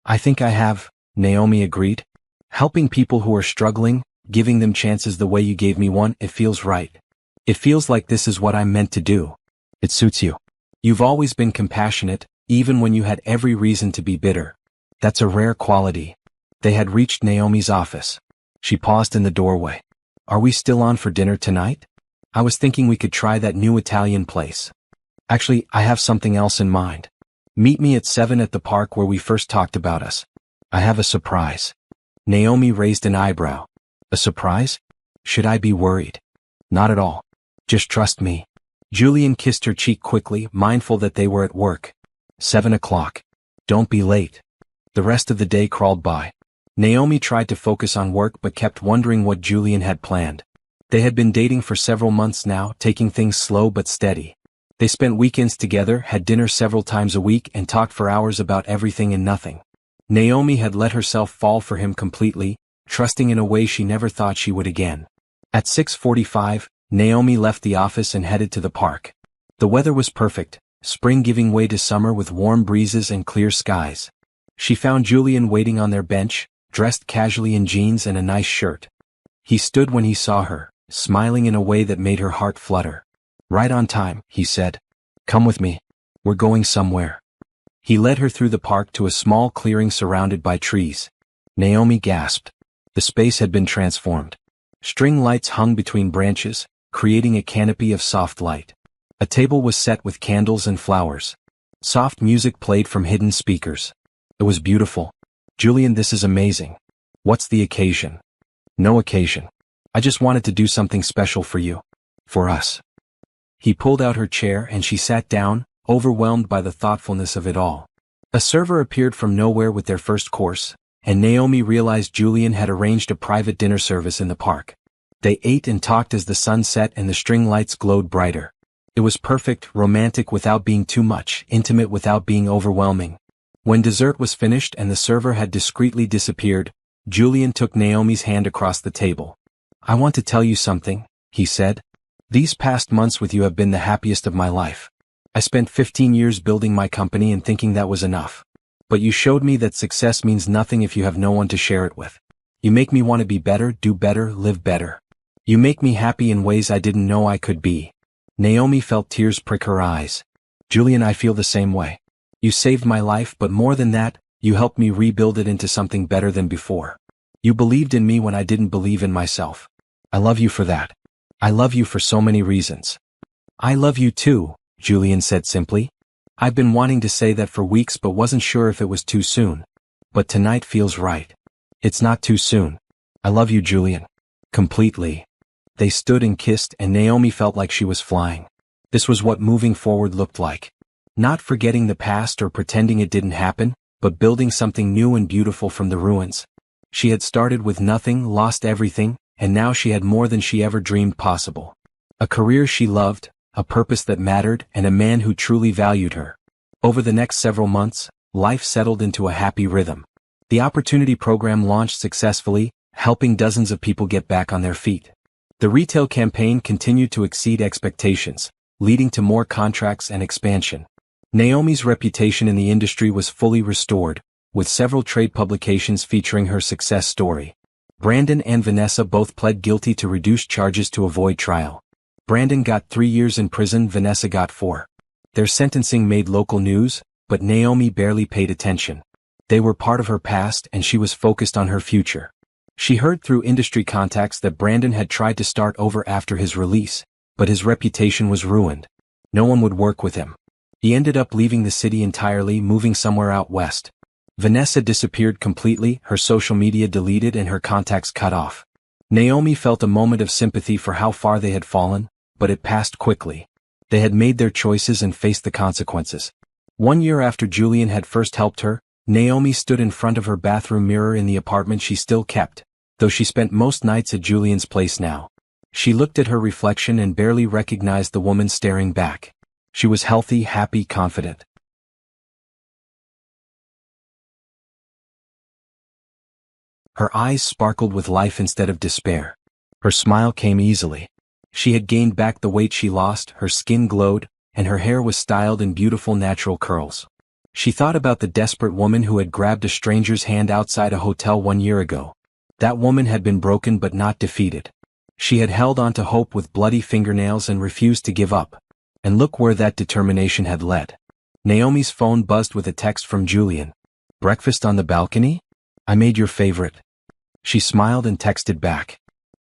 "I think I have," Naomi agreed. "Helping people who are struggling, giving them chances the way you gave me one, it feels right. It feels like this is what I'm meant to do. It suits you. You've always been compassionate, even when you had every reason to be bitter. That's a rare quality." They had reached Naomi's office. She paused in the doorway. "Are we still on for dinner tonight? I was thinking we could try that new Italian place. Actually, I have something else in mind. Meet me at 7 at the park where we first talked about us. I have a surprise." Naomi raised an eyebrow. "A surprise? Should I be worried?" "Not at all. Just trust me." Julian kissed her cheek quickly, mindful that they were at work. 7 o'clock. Don't be late." The rest of the day crawled by. Naomi tried to focus on work but kept wondering what Julian had planned. They had been dating for several months now, taking things slow but steady. They spent weekends together, had dinner several times a week, and talked for hours about everything and nothing. Naomi had let herself fall for him completely, trusting in a way she never thought she would again. At 6:45, Naomi left the office and headed to the park. The weather was perfect, spring giving way to summer with warm breezes and clear skies. She found Julian waiting on their bench, dressed casually in jeans and a nice shirt. He stood when he saw her, smiling in a way that made her heart flutter. "Right on time," he said. "Come with me. We're going somewhere." He led her through the park to a small clearing surrounded by trees. Naomi gasped. The space had been transformed. String lights hung between branches, creating a canopy of soft light. A table was set with candles and flowers. Soft music played from hidden speakers. It was beautiful. "Julian, this is amazing. What's the occasion?" "No occasion. I just wanted to do something special for you. For us." He pulled out her chair and she sat down, overwhelmed by the thoughtfulness of it all. A server appeared from nowhere with their first course, and Naomi realized Julian had arranged a private dinner service in the park. They ate and talked as the sun set and the string lights glowed brighter. It was perfect, romantic without being too much, intimate without being overwhelming. When dessert was finished and the server had discreetly disappeared, Julian took Naomi's hand across the table. "I want to tell you something," he said. "These past months with you have been the happiest of my life. I spent 15 years building my company and thinking that was enough. But you showed me that success means nothing if you have no one to share it with. You make me want to be better, do better, live better. You make me happy in ways I didn't know I could be." Naomi felt tears prick her eyes. "Julian, I feel the same way. You saved my life, but more than that, you helped me rebuild it into something better than before. You believed in me when I didn't believe in myself. I love you for that. I love you for so many reasons." "I love you too," Julian said simply. "I've been wanting to say that for weeks but wasn't sure if it was too soon. But tonight feels right. It's not too soon. I love you, Julian. Completely." They stood and kissed and Naomi felt like she was flying. This was what moving forward looked like. Not forgetting the past or pretending it didn't happen, but building something new and beautiful from the ruins. She had started with nothing, lost everything, and now she had more than she ever dreamed possible. A career she loved, a purpose that mattered, and a man who truly valued her. Over the next several months, life settled into a happy rhythm. The opportunity program launched successfully, helping dozens of people get back on their feet. The retail campaign continued to exceed expectations, leading to more contracts and expansion. Naomi's reputation in the industry was fully restored, with several trade publications featuring her success story. Brandon and Vanessa both pled guilty to reduced charges to avoid trial. Brandon got 3 years in prison, Vanessa got 4. Their sentencing made local news, but Naomi barely paid attention. They were part of her past and she was focused on her future. She heard through industry contacts that Brandon had tried to start over after his release, but his reputation was ruined. No one would work with him. He ended up leaving the city entirely, moving somewhere out west. Vanessa disappeared completely, her social media deleted and her contacts cut off. Naomi felt a moment of sympathy for how far they had fallen, but it passed quickly. They had made their choices and faced the consequences. 1 year after Julian had first helped her, Naomi stood in front of her bathroom mirror in the apartment she still kept, though she spent most nights at Julian's place now. She looked at her reflection and barely recognized the woman staring back. She was healthy, happy, confident. Her eyes sparkled with life instead of despair. Her smile came easily. She had gained back the weight she lost, her skin glowed, and her hair was styled in beautiful natural curls. She thought about the desperate woman who had grabbed a stranger's hand outside a hotel 1 year ago. That woman had been broken but not defeated. She had held on to hope with bloody fingernails and refused to give up. And look where that determination had led. Naomi's phone buzzed with a text from Julian. "Breakfast on the balcony? I made your favorite." She smiled and texted back.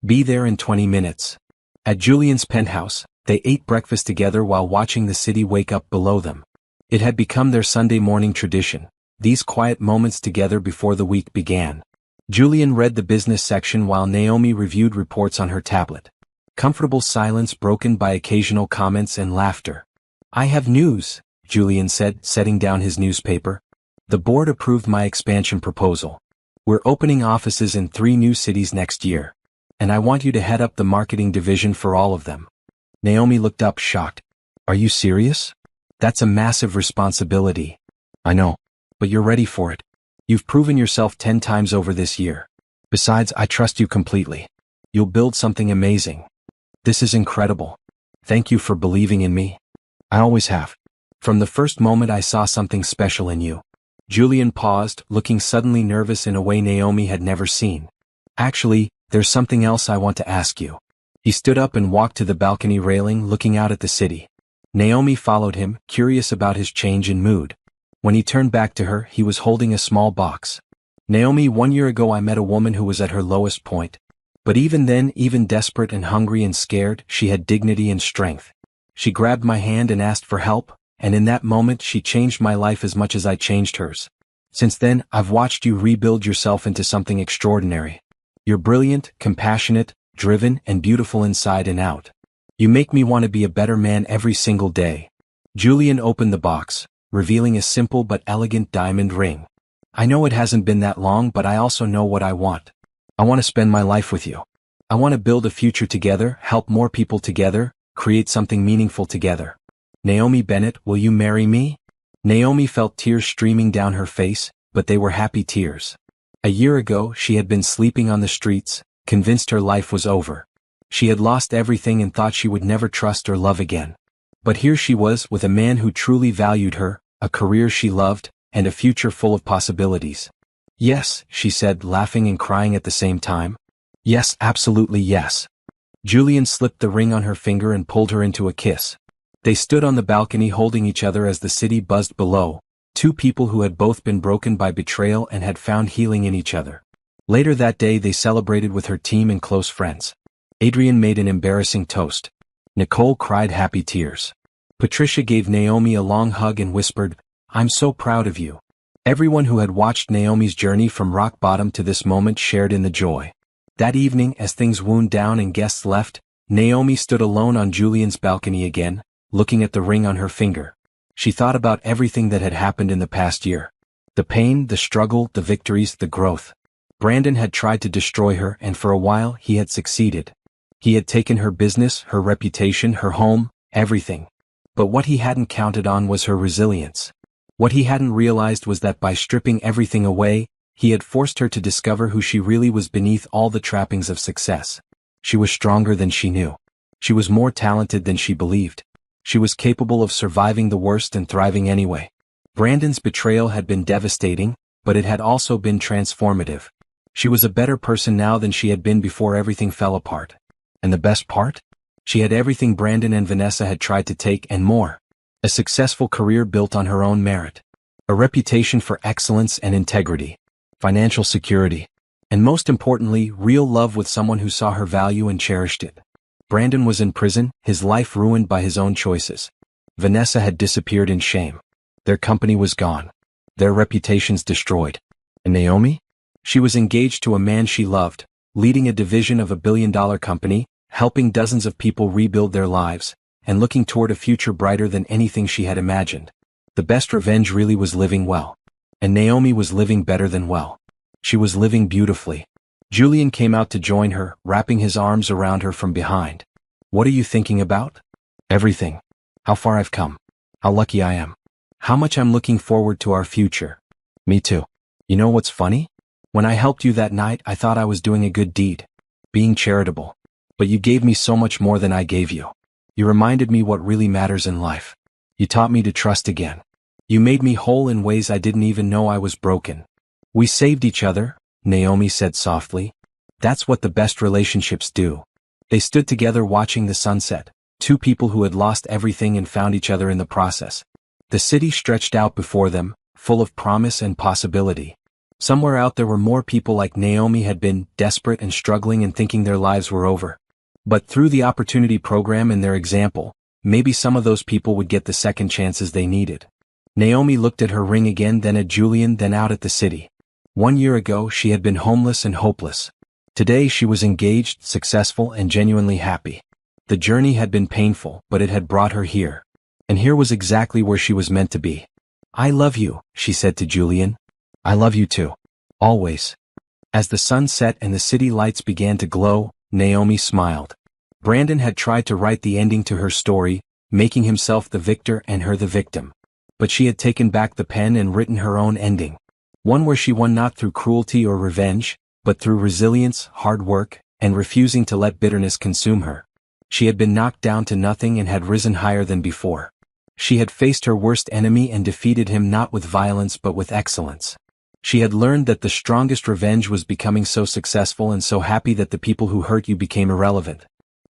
"Be there in 20 minutes. At Julian's penthouse, they ate breakfast together while watching the city wake up below them. It had become their Sunday morning tradition, these quiet moments together before the week began. Julian read the business section while Naomi reviewed reports on her tablet. Comfortable silence broken by occasional comments and laughter. "I have news," Julian said, setting down his newspaper. "The board approved my expansion proposal. We're opening offices in 3 new cities next year. And I want you to head up the marketing division for all of them." Naomi looked up, shocked. "Are you serious? That's a massive responsibility." "I know. But you're ready for it. You've proven yourself 10 times over this year. Besides, I trust you completely. You'll build something amazing. This is incredible. Thank you for believing in me. I always have. From the first moment I saw something special in you." Julian paused, looking suddenly nervous in a way Naomi had never seen. "Actually, there's something else I want to ask you." He stood up and walked to the balcony railing, looking out at the city. Naomi followed him, curious about his change in mood. When he turned back to her, he was holding a small box. "Naomi, 1 year ago I met a woman who was at her lowest point. But even then, even desperate and hungry and scared, she had dignity and strength. She grabbed my hand and asked for help, and in that moment she changed my life as much as I changed hers. Since then, I've watched you rebuild yourself into something extraordinary. You're brilliant, compassionate, driven, and beautiful inside and out. You make me want to be a better man every single day." Julian opened the box, revealing a simple but elegant diamond ring. "I know it hasn't been that long, but I also know what I want. I want to spend my life with you. I want to build a future together, help more people together, create something meaningful together. Naomi Bennett, will you marry me?" Naomi felt tears streaming down her face, but they were happy tears. A year ago, she had been sleeping on the streets, convinced her life was over. She had lost everything and thought she would never trust or love again. But here she was with a man who truly valued her, a career she loved, and a future full of possibilities. "Yes," she said, laughing and crying at the same time. "Yes, absolutely yes." Julian slipped the ring on her finger and pulled her into a kiss. They stood on the balcony holding each other as the city buzzed below, 2 people who had both been broken by betrayal and had found healing in each other. Later that day they celebrated with her team and close friends. Adrian made an embarrassing toast. Nicole cried happy tears. Patricia gave Naomi a long hug and whispered, "I'm so proud of you." Everyone who had watched Naomi's journey from rock bottom to this moment shared in the joy. That evening, as things wound down and guests left, Naomi stood alone on Julian's balcony again, looking at the ring on her finger. She thought about everything that had happened in the past year. The pain, the struggle, the victories, the growth. Brandon had tried to destroy her, and for a while he had succeeded. He had taken her business, her reputation, her home, everything. But what he hadn't counted on was her resilience. What he hadn't realized was that by stripping everything away, he had forced her to discover who she really was beneath all the trappings of success. She was stronger than she knew. She was more talented than she believed. She was capable of surviving the worst and thriving anyway. Brandon's betrayal had been devastating, but it had also been transformative. She was a better person now than she had been before everything fell apart. And the best part? She had everything Brandon and Vanessa had tried to take and more. A successful career built on her own merit. A reputation for excellence and integrity. Financial security. And most importantly, real love with someone who saw her value and cherished it. Brandon was in prison, his life ruined by his own choices. Vanessa had disappeared in shame. Their company was gone. Their reputations destroyed. And Naomi? She was engaged to a man she loved, leading a division of a billion-dollar company, helping dozens of people rebuild their lives, and looking toward a future brighter than anything she had imagined. The best revenge really was living well. And Naomi was living better than well. She was living beautifully. Julian came out to join her, wrapping his arms around her from behind. What are you thinking about? Everything. How far I've come. How lucky I am. How much I'm looking forward to our future. Me too. You know what's funny? When I helped you that night, I thought I was doing a good deed. Being charitable. But you gave me so much more than I gave you. You reminded me what really matters in life. You taught me to trust again. You made me whole in ways I didn't even know I was broken. We saved each other, Naomi said softly. That's what the best relationships do. They stood together watching the sunset, two people who had lost everything and found each other in the process. The city stretched out before them, full of promise and possibility. Somewhere out there were more people like Naomi had been, desperate and struggling and thinking their lives were over. But through the opportunity program and their example, maybe some of those people would get the second chances they needed. Naomi looked at her ring again, then at Julian, then out at the city. 1 year ago, she had been homeless and hopeless. Today she was engaged, successful, and genuinely happy. The journey had been painful, but it had brought her here. And here was exactly where she was meant to be. I love you, she said to Julian. I love you too. Always. As the sun set and the city lights began to glow, Naomi smiled. Brandon had tried to write the ending to her story, making himself the victor and her the victim. But she had taken back the pen and written her own ending. One where she won not through cruelty or revenge, but through resilience, hard work, and refusing to let bitterness consume her. She had been knocked down to nothing and had risen higher than before. She had faced her worst enemy and defeated him not with violence but with excellence. She had learned that the strongest revenge was becoming so successful and so happy that the people who hurt you became irrelevant.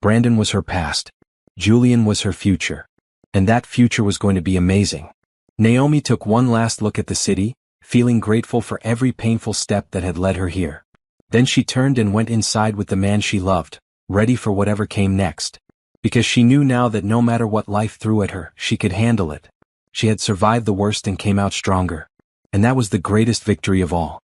Brandon was her past. Julian was her future. And that future was going to be amazing. Naomi took one last look at the city, feeling grateful for every painful step that had led her here. Then she turned and went inside with the man she loved, ready for whatever came next. Because she knew now that no matter what life threw at her, she could handle it. She had survived the worst and came out stronger. And that was the greatest victory of all.